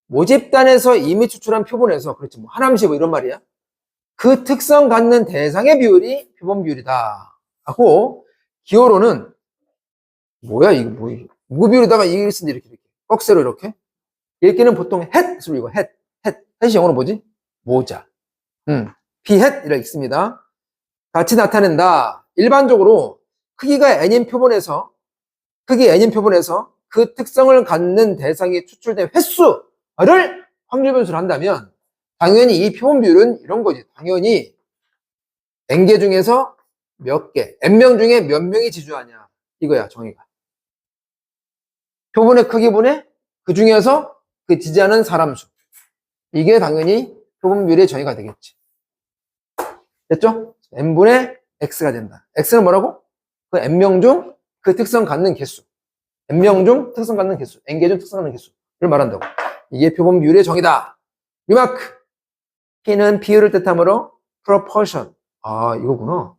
모집단에서 이미 추출한 표본에서, 그렇지, 뭐, 하남시 뭐 이런 말이야. 그 특성 갖는 대상의 비율이 표본 비율이다. 하고, 기호로는, 뭐야, 이거, 뭐, 무비율에다가 이걸 쓴다, 이렇게. 꺽쇠로 이렇게. 읽기는 보통 햇으로 읽어, 햇이 영어로 뭐지? 모자. 비햇이라 읽습니다. 같이 나타낸다. 일반적으로, 크기가 n인 표본에서 그 특성을 갖는 대상이 추출된 횟수를 확률 변수를 한다면 당연히 이 표본 비율은 이런 거지. 당연히 n개 중에서 몇 개, n명 중에 몇 명이 지주하냐. 이거야, 정의가. 표본의 크기분의 그 중에서 그 지지하는 사람 수. 이게 당연히 표본 비율의 정의가 되겠지. 됐죠? n분의 x가 된다. x는 뭐라고? 그 n명 중 그 특성 갖는 개수. n명 중 특성 갖는 개수, n개 중 특성 갖는 개수를 말한다고. 이게 표본 비율의 정의다. 리마크. P는 비율을 뜻하므로 proportion. 이거구나.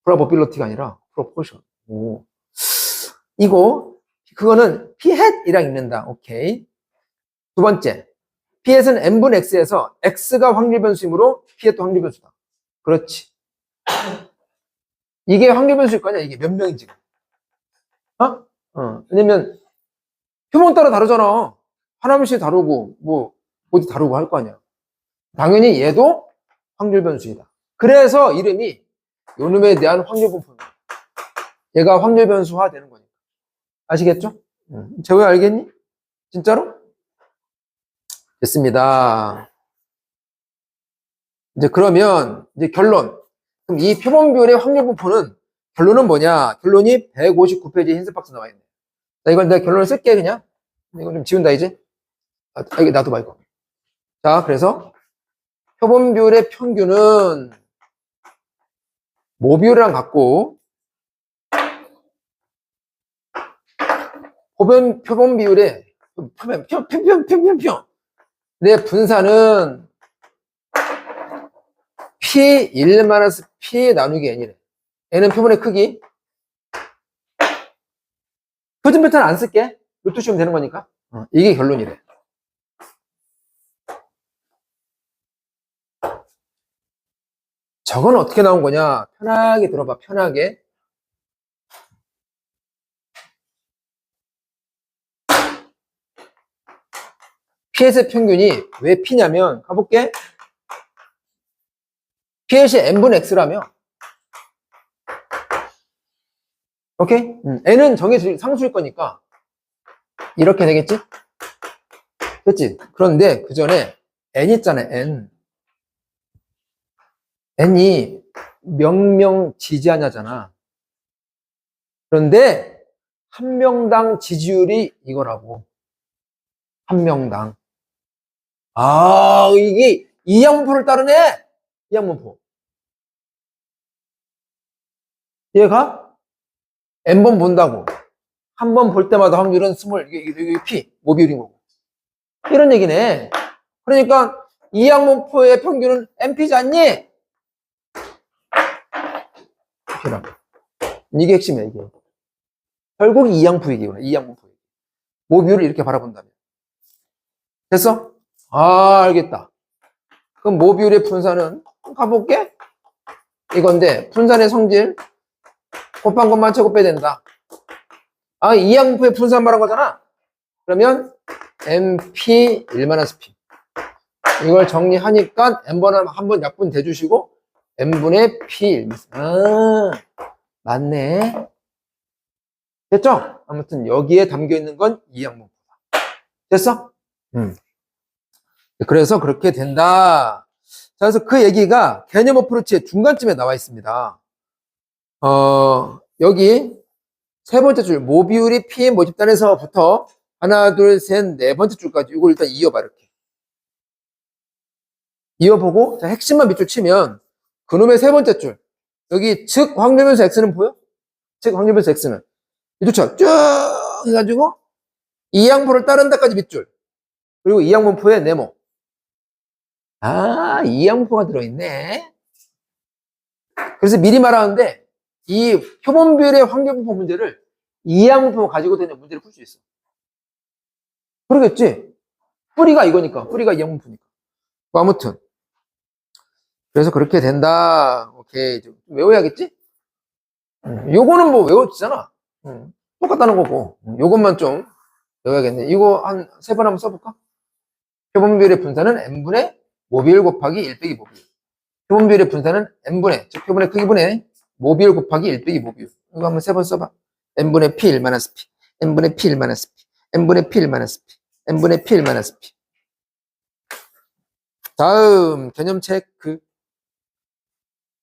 probability가 아니라 proportion. 오. 그거는 P햇이랑 읽는다. 오케이. 두 번째. P햇은 n분 x에서 x가 확률 변수이므로 P햇도 확률 변수다. 그렇지. 이게 확률 변수일 거냐? 이게 몇 명인지. 왜냐면, 표본 따라 다르잖아. 하나씩 다르고, 어디 다르고 할 거 아니야. 당연히 얘도 확률 변수이다. 그래서 이름이 요놈에 대한 확률 분포. 얘가 확률 변수화 되는 거니까. 아시겠죠? 재호야 알겠니? 진짜로? 됐습니다. 이제 그러면, 이제 결론. 그럼 이 표본 비율의 확률 분포는 결론은 뭐냐? 결론이 159페이지 흰색 박스 나와 있네. 자, 이건 내가 결론을 쓸게, 그냥. 이건 좀 지운다, 이제. 이게 놔둬봐, 이거. 자, 그래서, 표본 비율의 평균은 모비율이랑 같고, 표본 비율의, 내 분산은 P1-P 나누기 N이래. N은 표본의 크기. 표준 패턴 안 쓸게. 루트 씌우면 되는 거니까. 이게 결론이래. 저건 어떻게 나온 거냐? 편하게 들어봐, 편하게. P의 평균이 왜 P냐면, 가볼게. P의 n분의 x라며. 오케이? n은 정해질 상수일 거니까 이렇게 되겠지? 됐지? 그런데 그 전에 n 있잖아, n. n이 명 지지하냐잖아. 그런데 한 명당 지지율이 이거라고. 한 명당. 이게 이항분포를 따르네? 이항분포. 얘가 n번 본다고. 한 번 볼 때마다 확률은 이게 P. 모비율인 거고. 이런 얘기네. 그러니까 이항분포의 평균은 NP지 않니? 이게 핵심이야, 이게. 결국 이항부 얘기구나, 이항분포 얘기. 모비율을 이렇게 바라본다면. 됐어? 아, 알겠다. 그럼 모비율의 분산은 가볼게. 이건데 분산의 성질 곱한 것만 최고 빼야 된다. 아, 이항분포의 분산 말한 거잖아. 그러면 MP 1-P 이걸 정리하니까 N번 한번 약분 대주시고 N분의 P 1. 아, 맞네. 됐죠? 아무튼 여기에 담겨있는 건 이항분포다. 됐어? 그래서 그렇게 된다. 자, 그래서 그 얘기가 개념 어프로치의 중간쯤에 나와 있습니다. 여기 세 번째 줄, 모비율이 P 모집단에서부터 하나, 둘, 셋, 네 번째 줄까지 이걸 일단 이어봐, 이렇게. 이어보고, 자, 핵심만 밑줄 치면, 그놈의 세 번째 줄, 여기 즉 확률변수 X는 보여? 즉 확률변수 X는. 밑줄쳐. 쭉 해가지고, 이항분포를 따른 데까지 밑줄. 그리고 이항분포의 네모. 아, 이항분포가 들어있네. 그래서 미리 말하는데, 이 표본비율의 확률분포 문제를 이항분포 가지고 되는 문제를 풀 수 있어. 그러겠지? 뿌리가 이거니까. 뿌리가 이항분포니까. 아무튼. 그래서 그렇게 된다. 오케이. 좀 외워야겠지? 요거는 뭐 외웠잖아. 똑같다는 거고. 요것만 좀 외워야겠네. 이거 한 세 번 한번 써볼까? 표본비율의 분산은 n분의 모비율 곱하기 1 빼기 모비율. 표본비율의 분산은 n분의, 즉 표본의 크기분의 모비율 곱하기 1 빼기 모비율. 이거 한번 세 번 써봐. n분의 p 1-p, n분의 p 1-p, n분의 p 1-p, n분의 p 1-p. 다음 개념 체크.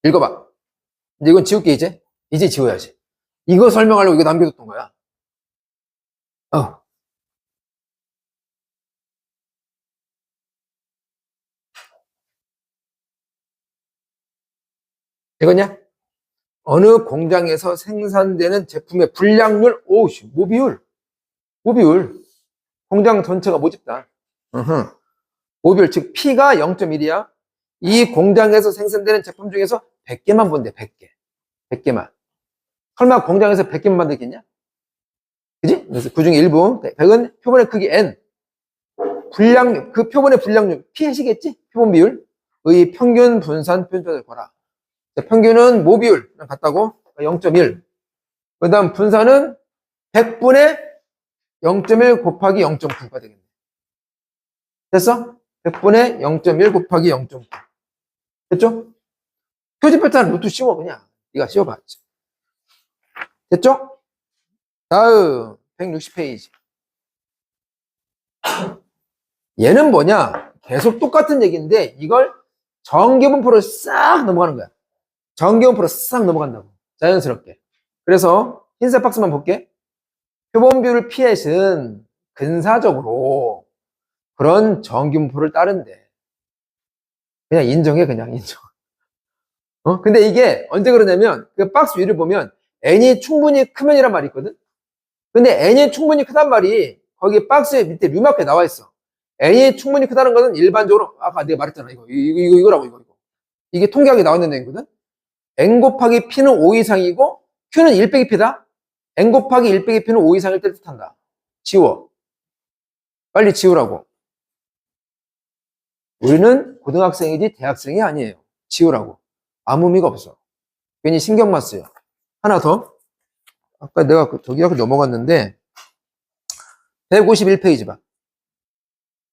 읽어봐. 근데 이건 지울게, 이제. 이제 지워야지. 이거 설명하려고 이거 남겨뒀던 거야. 이거냐? 어느 공장에서 생산되는 제품의 분량률, 오우씨, 모비율. 공장 전체가 모집단. 모비율, 즉, P가 0.1이야. 이 공장에서 생산되는 제품 중에서 100개만 본대, 100개. 100개만. 설마 공장에서 100개만 만들겠냐? 그지? 그래서 그 중에 일부, 100은 표본의 크기 N. 분량, 그 표본의 분량률, P 하시겠지? 표본 비율. 의 평균 분산 표준을 거라. 평균은 모비율 같다고 0.1. 그 다음 분산은 100분의 0.1 곱하기 0.9가 되겠네. 됐어? 100분의 0.1 곱하기 0.9. 됐죠? 표지표자는 노트 씌워, 그냥. 네가 씌워봐. 됐죠? 다음 160페이지. 얘는 뭐냐? 계속 똑같은 얘기인데 이걸 정규분포로 싹 넘어가는 거야. 정규분포로 싹 넘어간다고. 자연스럽게. 그래서 흰색 박스만 볼게. 표본비율 P햇은 근사적으로 그런 정규분포를 따른대. 그냥 인정해, 그냥 인정. 근데 이게 언제 그러냐면 그 박스 위를 보면 n이 충분히 크면이란 말이 있거든. 근데 n이 충분히 크단 말이 거기 박스 밑에 류마크에 나와 있어. n이 충분히 크다는 것은 일반적으로 아까 내가 말했잖아. 이거라고 이거. 이게 통계학에 나와 있는 얘기거든. n 곱하기 p는 5 이상이고 q는 1 빼기 p다. n 곱하기 1 빼기 p는 5 이상일 때 뜻한다. 지워. 빨리 지우라고. 우리는 고등학생이지 대학생이 아니에요. 지우라고. 아무 의미가 없어. 괜히 신경만 쓰여. 하나 더. 아까 내가 저기 하고 넘어갔는데 151페이지 봐.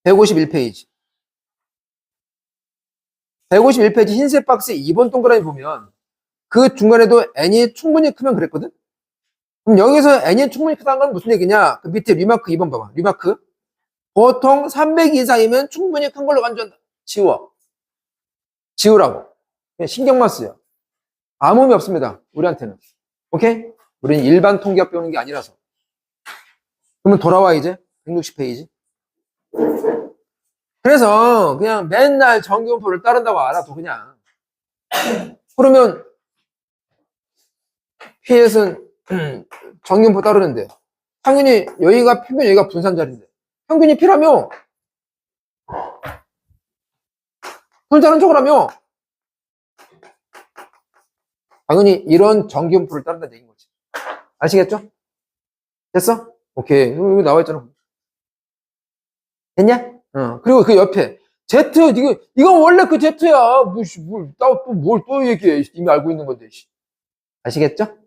151페이지. 151페이지 흰색 박스에 2번 동그라미 보면 그 중간에도 n이 충분히 크면 그랬거든? 그럼 여기서 n이 충분히 크다는 건 무슨 얘기냐? 그 밑에 리마크 2번 봐봐. 리마크. 보통 300 이상이면 충분히 큰 걸로 간주한다. 지워. 지우라고. 그냥 신경만 쓰여. 아무 의미 없습니다. 우리한테는. 오케이? 우리는 일반 통계학 배우는 게 아니라서. 그러면 돌아와 이제 160페이지. 그래서 그냥 맨날 정규분포를 따른다고 알아도 그냥. 그러면 P햇은 정규분포 따르는데 당연히 여기가 평균 여기가 분산 자리인데 평균이 P라며. 분산은 저거라며. 당연히 이런 정기분포를 따른다는 얘기인 거지. 아시겠죠? 됐어? 오케이. 여기 나와 있잖아. 됐냐? 그리고 그 옆에 Z, 이건 원래 그 Z야. 뭘 또 얘기해. 이미 알고 있는 건데. 아시겠죠?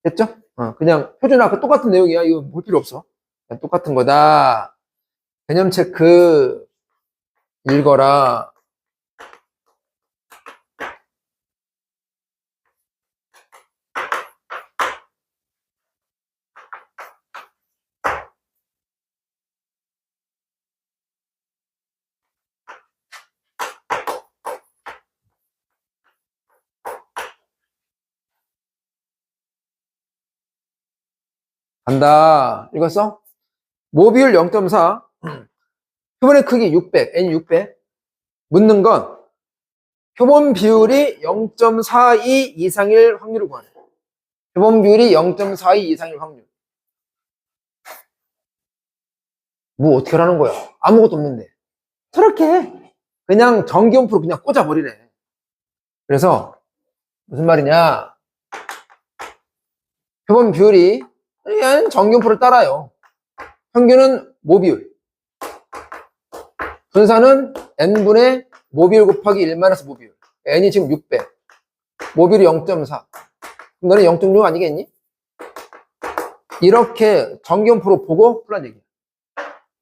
됐죠? 그냥 표준화 똑같은 내용이야. 이거 볼 필요 없어. 그냥 똑같은 거다. 개념 체크 읽어라. 간다. 읽었어? 모비율 0.4. 표본의 크기 600, N 600. 묻는 건 표본 비율이 0.42 이상일 확률을 구하래. 표본 비율이 0.42 이상일 확률. 뭐 어떻게 하라는 거야? 아무것도 없는데. 저렇게 해. 그냥 정기온프로 그냥 꽂아버리래. 그래서 무슨 말이냐? 표본 비율이 그냥 정기온프를 따라요. 평균은 모비율. 분산은 n분의 모비율 곱하기 1마이너스 모비율. n이 지금 600. 모비율이 0.4. 그럼 너는 0.6 아니겠니? 이렇게 정기온프로 보고 풀란 얘기야.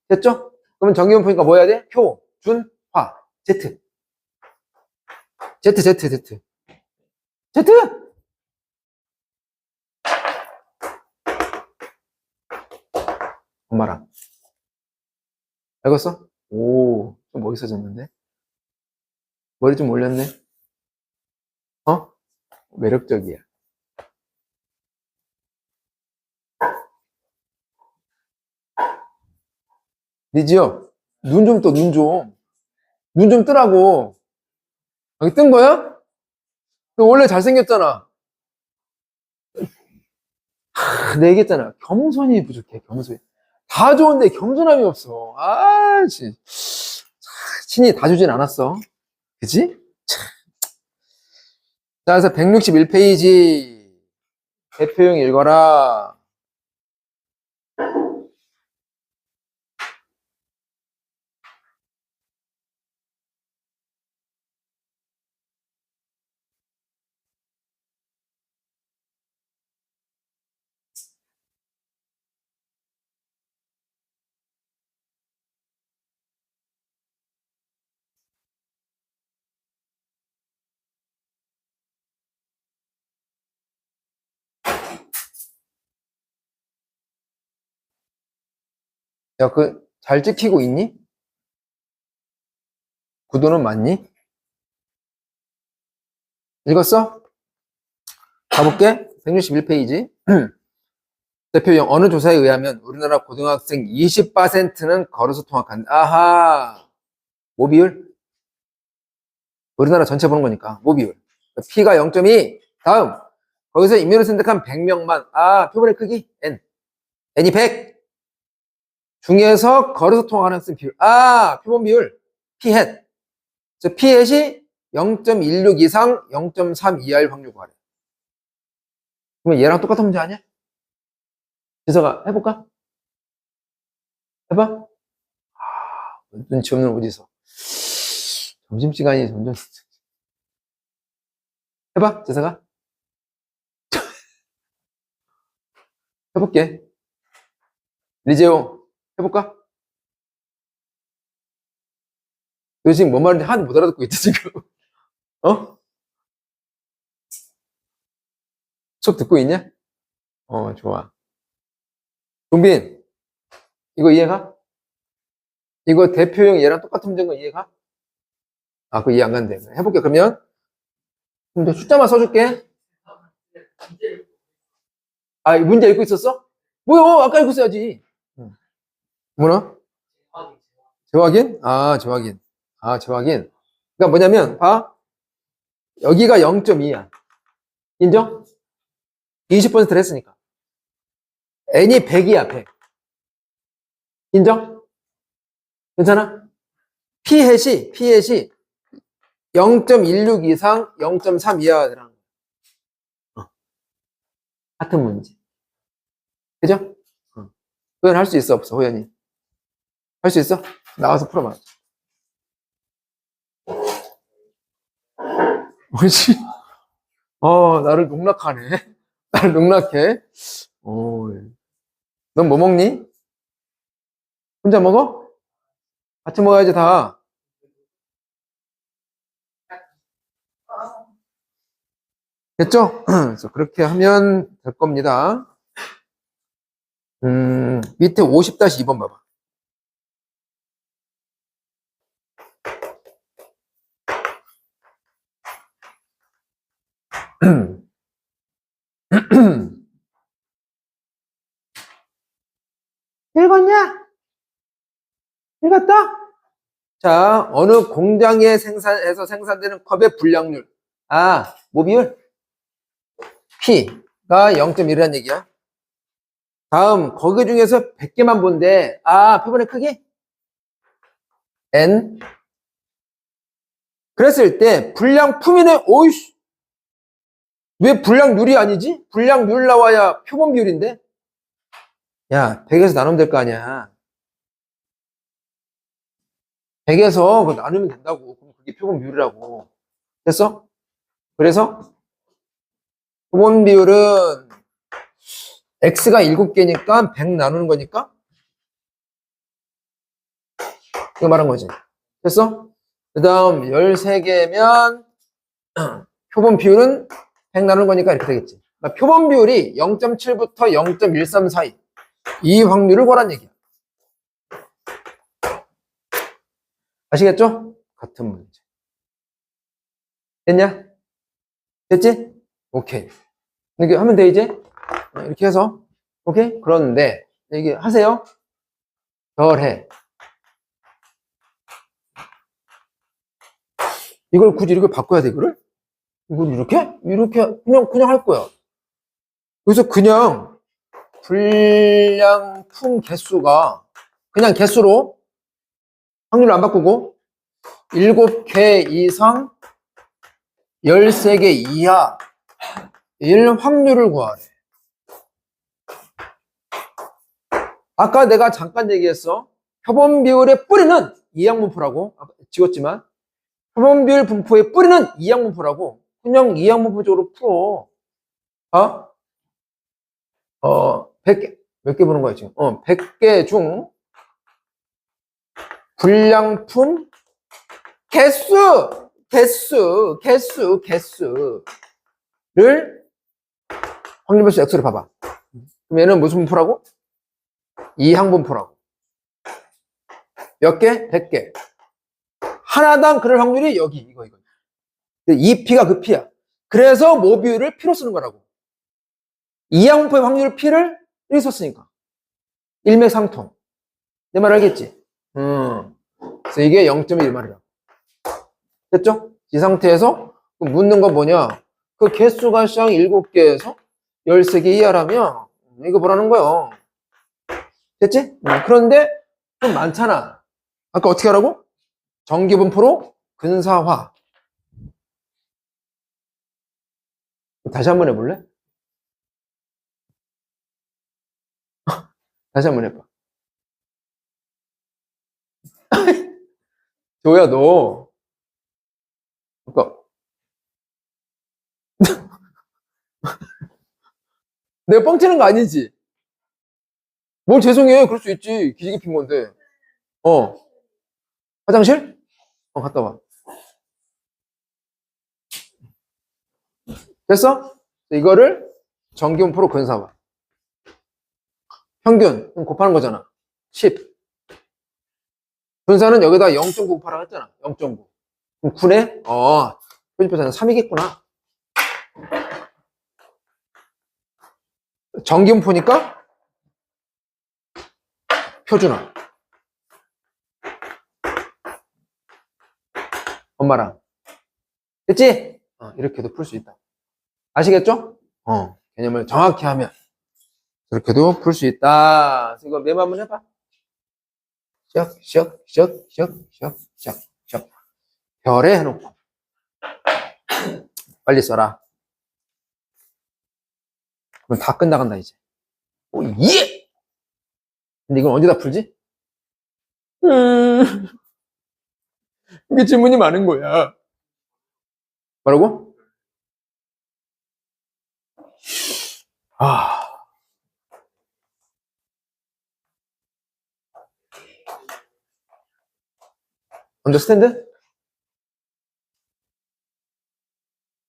됐죠? 그러면 정기온프니까 뭐 해야 돼? 표, 준, 화, Z. Z. 엄마랑. 알겠어? 오, 좀 멋있어졌는데? 머리 좀 올렸네? 어? 매력적이야. 니지요? 눈 좀 떠, 눈 좀. 눈 좀 뜨라고. 여기 뜬 거야? 너 원래 잘생겼잖아. 내가 얘기했잖아. 겸손이 부족해, 겸손이. 다 좋은데 겸손함이 없어. 신이 다 주진 않았어. 그치? 자, 그래서 161페이지. 대표형 읽어라. 야, 잘 찍히고 있니? 구도는 맞니? 읽었어? 가볼게. 161페이지. 대표형 어느 조사에 의하면 우리나라 고등학생 20%는 걸어서 통학한다. 아하. 모비율? 우리나라 전체 보는 거니까. 모비율. P가 0.2. 다음. 거기서 임의로 선택한 100명만. 표본의 크기? N. N이 100. 중에서 걸어서 통학하는 학생 비율. 표본 비율. P 햇. P 햇이 0.16 이상 0.3 이하일 확률 구하래. 그러면 얘랑 똑같은 문제 아니야? 지서가 해볼까? 해봐? 눈치 없는 어디서. 점심시간이 점점. 해봐, 지서가. 해볼게. 리재용, 해볼까? 너 지금 뭔 말인지 하나도 못 알아듣고 있지, 지금. 어? 수업 듣고 있냐? 좋아. 종빈, 이거 이해가? 이거 대표형 얘랑 똑같은 문제인 거 이해가? 그거 이해 안 간대. 해볼게, 그러면. 그럼 너 숫자만 써줄게. 문제 읽고 있었어? 뭐야, 아까 읽고 써야지. 뭐나? 재확인? 재확인. 재확인. 그러니까 뭐냐면, 봐. 여기가 0.2야. 인정? 20%를 했으니까. n이 100이야, 100. 인정? 괜찮아? P햇이 0.16 이상 0.3 이하가 되라는 거야. 같은 문제. 그죠? 호연 할 수 있어, 없어, 호연이? 할 수 있어? 나와서 풀어봐. 뭐지? 나를 농락하네. 나를 농락해. 넌 뭐 먹니? 혼자 먹어? 같이 먹어야지, 다. 됐죠? 그래서 그렇게 하면 될 겁니다. 밑에 50-2번 봐봐. 읽었냐? 읽었다? 자, 어느 공장에서 생산되는 컵의 분량률. 모비율? P가 0.1이라는 얘기야. 다음, 거기 중에서 100개만 본대. 표본의 크기? N. 그랬을 때, 분량품이네. 오이씨. 왜 분량률이 아니지? 분량률 나와야 표본 비율인데? 야, 100에서 나누면 될 거 아니야. 100에서 그거 나누면 된다고. 그럼 그게 표본 비율이라고. 됐어? 그래서 표본 비율은 X가 7개니까 100 나누는 거니까 이거 말한 거지. 됐어? 그 다음 13개면 표본 비율은 100 나누는 거니까 이렇게 되겠지. 그러니까 표본 비율이 0.7부터 0.13 사이 이 확률을 구하란 얘기야. 아시겠죠? 같은 문제. 됐냐? 됐지? 오케이. 이렇게 하면 돼, 이제? 이렇게 해서. 오케이? 그런데, 얘기 하세요. 덜해. 이걸 굳이 이렇게 바꿔야 돼, 이거를? 이걸 이렇게? 이렇게, 그냥 할 거야. 그래서 그냥, 분량품 개수가, 그냥 개수로, 확률을 안 바꾸고, 7개 이상, 13개 이하, 1 확률을 구하래. 아까 내가 잠깐 얘기했어. 표본 비율의 뿌리는 이항분포라고 지웠지만 표본 비율 분포의 뿌리는 이항분포라고 그냥 이항분포적으로 풀어. 100개 몇 개 보는 거야 지금? 100개 중 분량품 개수를 확률별수 X로 봐봐. 그럼 얘는 무슨 분포라고? 이항분포라고. 몇 개? 100개. 하나당 그럴 확률이 여기 이거. 이 P가 그 P야. 그래서 모비율을 P로 쓰는 거라고. 이항분포의 확률 P를 1 썼으니까. 일맥상통. 내 말 알겠지? 그래서 이게 0.1 말이라고. 됐죠? 이 상태에서 묻는 건 뭐냐? 그 개수가 시장 7개에서 13개 이하라면 이거 뭐라는 거야? 됐지? 그런데 좀 많잖아. 아까 어떻게 하라고? 정기분포로 근사화. 다시 한번 해볼래? 다시 한번 해봐. 조야, 너. 그러니까 내가 뻥치는 거 아니지? 뭘 죄송해. 그럴 수 있지. 기지개 핀 건데. 화장실? 갔다 와. 됐어? 이거를 정기분포로 근사화. 평균 곱하는 거잖아. 10. 분사는 여기다 0.9 곱하라고 했잖아. 0.9. 그럼 9네? 표준표사는 3이겠구나. 정기분포니까 표준화. 엄마랑. 됐지? 이렇게도 풀 수 있다. 아시겠죠? 개념을 정확히 하면 이렇게도 풀 수 있다. 그래서 이거 메모 한번 해봐. 슉슉슉슉슉슉슉 별에 해놓고 빨리 써라. 그럼 다 끝나간다 이제. 오, 예! 근데 이건 언제 다 풀지? 음, 이게 질문이 많은 거야. 뭐라고? 아, 언더스탠드?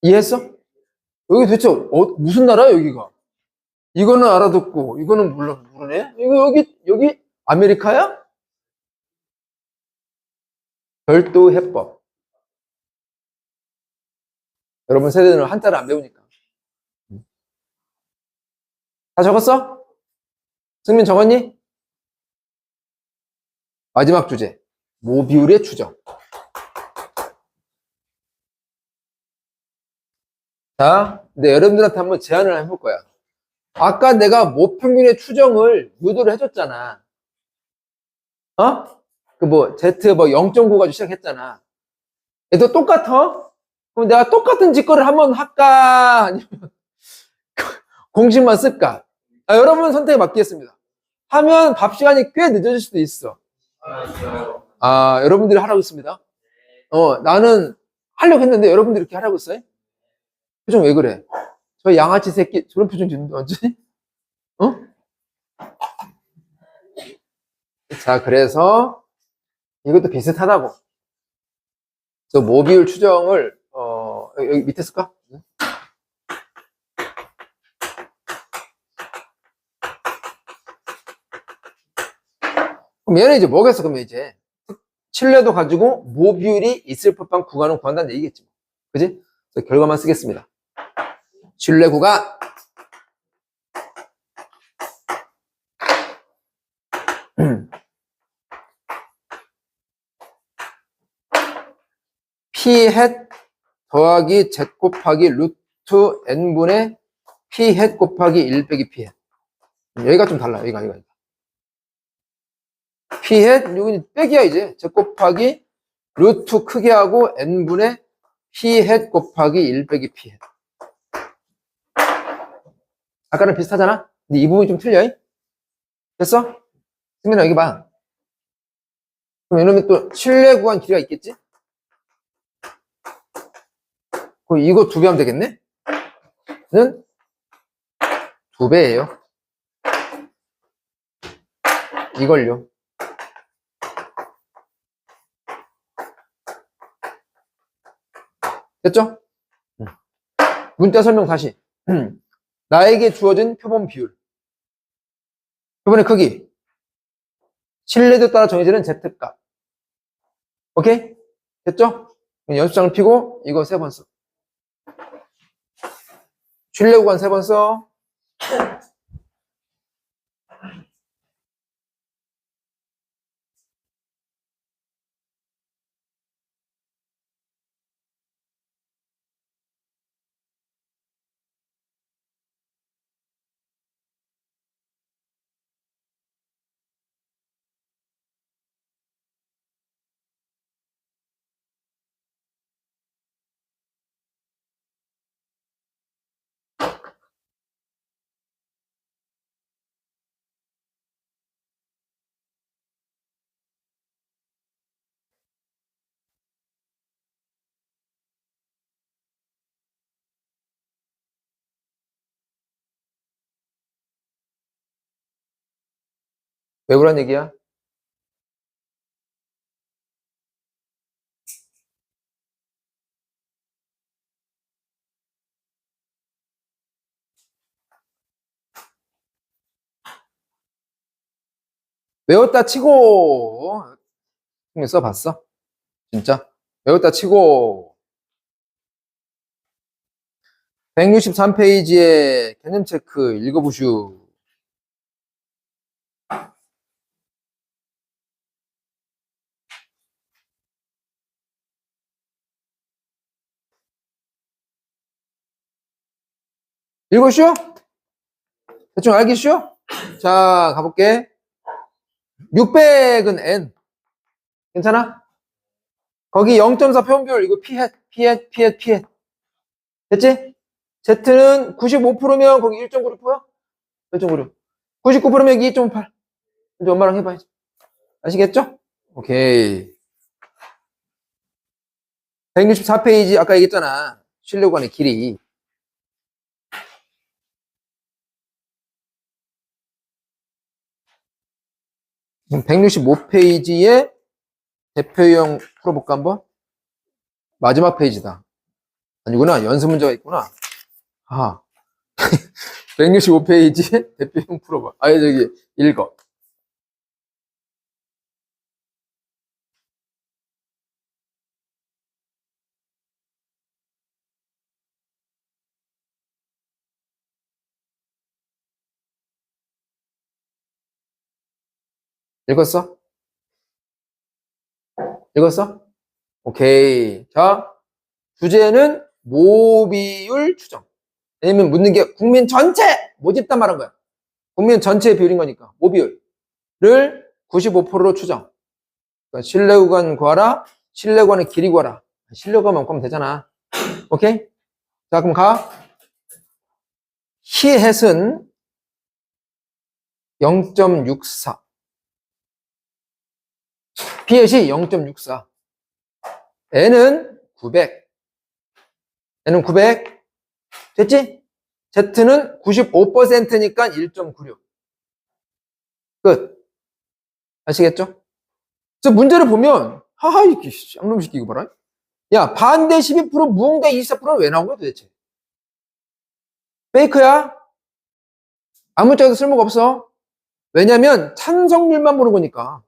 이해했어? 여기 도대체 무슨 나라야 여기가? 이거는 알아듣고 이거는 모르네. 이거 여기 아메리카야? 별도 해법. 여러분 세대는 한자를 안 배우니까. 다 적었어? 승민 적었니? 마지막 주제. 모비율의 추정. 자, 근데 여러분들한테 한번 제안을 해볼 거야. 아까 내가 모평균의 추정을 유도를 해줬잖아. 어? 그 뭐, Z 뭐 0.9 가지고 시작했잖아. 얘도 똑같아? 그럼 내가 똑같은 짓거리를 한번 할까? 아니면 공식만 쓸까? 아, 여러분 선택에 맡기겠습니다. 하면 밥 시간이 꽤 늦어질 수도 있어. 아, 여러분들이 하라고 했습니다. 나는 하려고 했는데 여러분들이 이렇게 하라고 했어요? 표정 왜 그래? 저 양아치 새끼 저런 표정 짓는데 언제? 어? 자, 그래서 이것도 비슷하다고. 저 모비율 추정을 여기 밑에 쓸까? 그럼 얘는 이제 뭐겠어? 그러면 이제 신뢰도 가지고 모비율이 있을 법한 구간을 구한다는 얘기겠지. 그지? 그래서 결과만 쓰겠습니다. 신뢰 구간 p 햇 더하기 z 곱하기 루트 n분의 p 햇 곱하기 1 빼기 p 햇. 여기가 좀 달라. 여기가. p 햇 여기 빼기야 이제. z 곱하기 루트 크게 하고 n분의 p 햇 곱하기 1 빼기 p 햇. 아까랑 비슷하잖아? 근데 이 부분이 좀 틀려. 됐어? 승민아 여기 봐. 그럼 이러면 또 신뢰 구간 길이가 있겠지? 그럼 이거 2배 하면 되겠네? 는 2배예요. 이걸요. 됐죠? 문자 설명 다시. 나에게 주어진 표본 비율. 표본의 크기. 신뢰도 따라 정해지는 Z값. 오케이? 됐죠? 연습장을 피고 이거 3번 써. 신뢰 구간 3번 써. 왜 그런 얘기야? 외웠다 치고 써봤어? 진짜? 외웠다 치고 163페이지에 개념 체크 읽어보슈. 읽으슈? 대충 알겠슈? 자, 가볼게. 600은 n. 괜찮아? 거기 0.4 표현비율 이거 피해. 됐지? Z는 95%면 거기 1.96%야? 1.96. 99%면 여기 2.58. 이제 엄마랑 해봐야지. 아시겠죠? 오케이. 164페이지 아까 얘기했잖아. 신뢰관의 길이. 지금 165페이지에 대표형 풀어볼까 한번? 마지막 페이지다. 아니구나. 연습 문제가 있구나. 아. 165페이지에 대표형 풀어봐. 아니, 저기, 읽어. 읽었어? 읽었어? 오케이. 자, 주제는 모비율 추정. 왜냐면 묻는 게 국민 전체 모집단 말한 거야. 국민 전체의 비율인 거니까. 모비율을 95%로 추정. 그러니까 신뢰구간 구하라. 신뢰구간의 길이 구하라. 신뢰구간만 구하면 되잖아. 오케이? 자, 그럼 가. 히햇은 0.64. 피햇이 0.64. N은 900. N은 900. 됐지? Z는 95%니까 1.96. 끝. 아시겠죠? 그래서 문제를 보면, 하하, 이렇게, 쌍놈 새끼, 이거 봐라. 야, 반대 12%, 무응대 24%는 왜 나온 거야, 도대체? 페이크야? 아무 짝에도 쓸모가 없어. 왜냐면, 찬성률만 보는 거니까.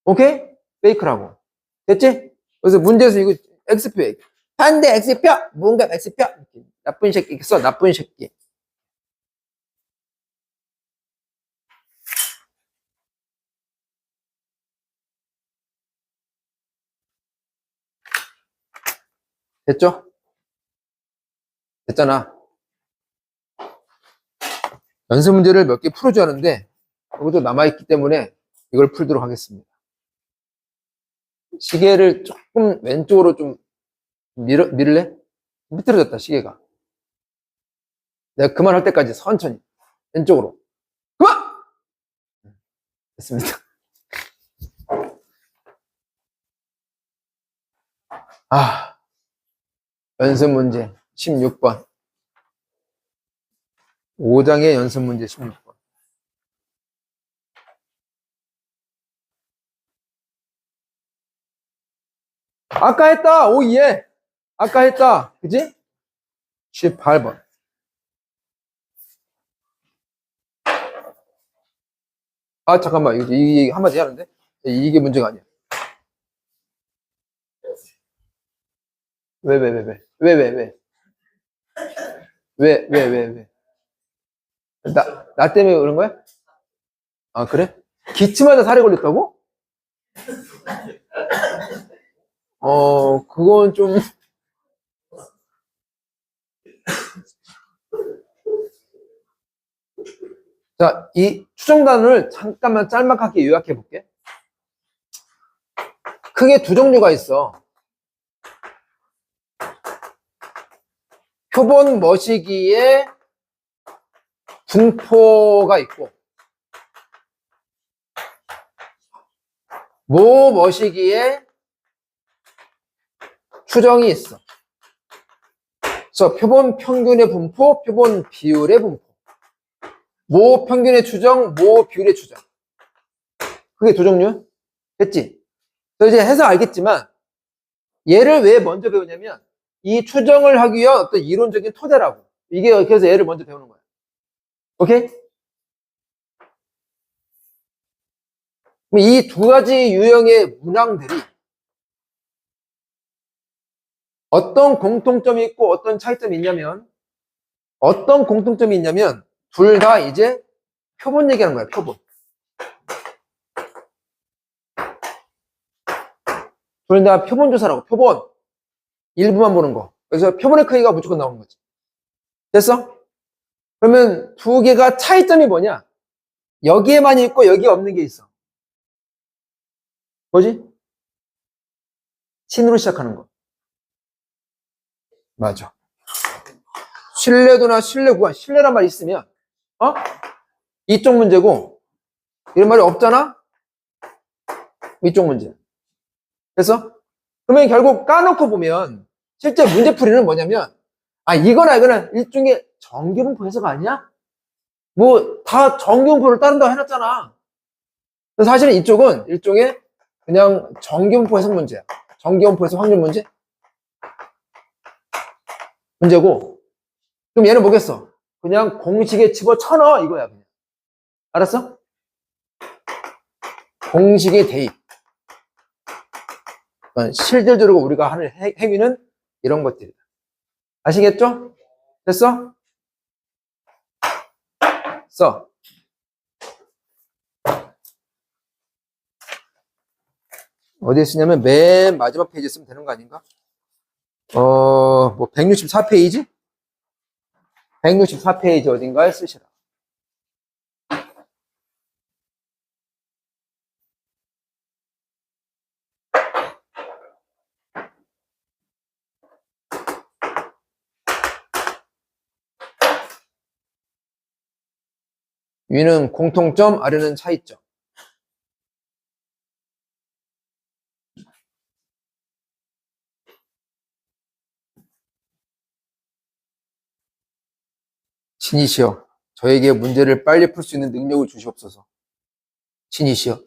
오케이? 페이크라고. 됐지? 그래서 문제에서 이거 X표, 반대 X표, 무응대 X표. 나쁜 새끼 써, 나쁜 새끼. 됐죠? 됐잖아. 연습 문제를 몇 개 풀어줘야 하는데, 이것도 남아있기 때문에 이걸 풀도록 하겠습니다. 시계를 조금 왼쪽으로 좀 밀을래? 밑으로졌다, 시계가. 내가 그만할 때까지 천천히. 왼쪽으로. 그만! 됐습니다. 아, 연습 문제 16번. 5장의 연습 문제 16번. 아까 했다. 오, 예. 아까 했다. 그지? 18번. 아, 잠깐만. 이 한마디 하는데? 이게 문제가 아니야. 왜? 나 때문에 그런 거야? 아, 그래? 기침하다 살에 걸렸다고? 그건 좀. 자, 이 추정단을 잠깐만 짤막하게 요약해 볼게. 크게 두 종류가 있어. 표본 머시기에 분포가 있고, 모 머시기에 추정이 있어. 그래서 표본 평균의 분포, 표본 비율의 분포. 모 평균의 추정, 모 비율의 추정. 그게 두 종류? 됐지? 그래서 이제 해서 알겠지만, 얘를 왜 먼저 배우냐면, 이 추정을 하기 위한 어떤 이론적인 토대라고. 이게 그래서 얘를 먼저 배우는 거야. 오케이? 이 두 가지 유형의 문항들이 어떤 공통점이 있고 어떤 차이점이 있냐면, 둘 다 이제 표본 얘기하는 거야, 표본. 둘 다 표본 조사라고, 표본. 일부만 보는 거. 그래서 표본의 크기가 무조건 나오는 거지. 됐어? 그러면 두 개가 차이점이 뭐냐? 여기에만 있고 여기에 없는 게 있어. 뭐지? 신으로 시작하는 거. 맞아. 신뢰도나 신뢰 구간, 신뢰란 말이 있으면, 어? 이쪽 문제고, 이런 말이 없잖아? 이쪽 문제. 그래서, 그러면 결국 까놓고 보면, 실제 문제풀이는 뭐냐면, 아, 이거나 일종의 정규분포 해석 아니야? 뭐, 다 정규분포를 따른다고 해놨잖아. 그래서 사실은 이쪽은 일종의 그냥 정규분포 해석 문제야. 정규분포 해석 확률 문제고, 그럼 얘는 뭐겠어? 그냥 공식에 집어쳐넣어, 이거야, 그냥. 알았어? 공식의 대입. 실질적으로 우리가 하는 행위는 이런 것들이다. 아시겠죠? 됐어? 써. 어디에 쓰냐면 맨 마지막 페이지에 쓰면 되는 거 아닌가? 뭐 164페이지? 164페이지 어딘가에 쓰시라. 위는 공통점, 아래는 차이점. 신이시여, 저에게 문제를 빨리 풀 수 있는 능력을 주시옵소서. 신이시여.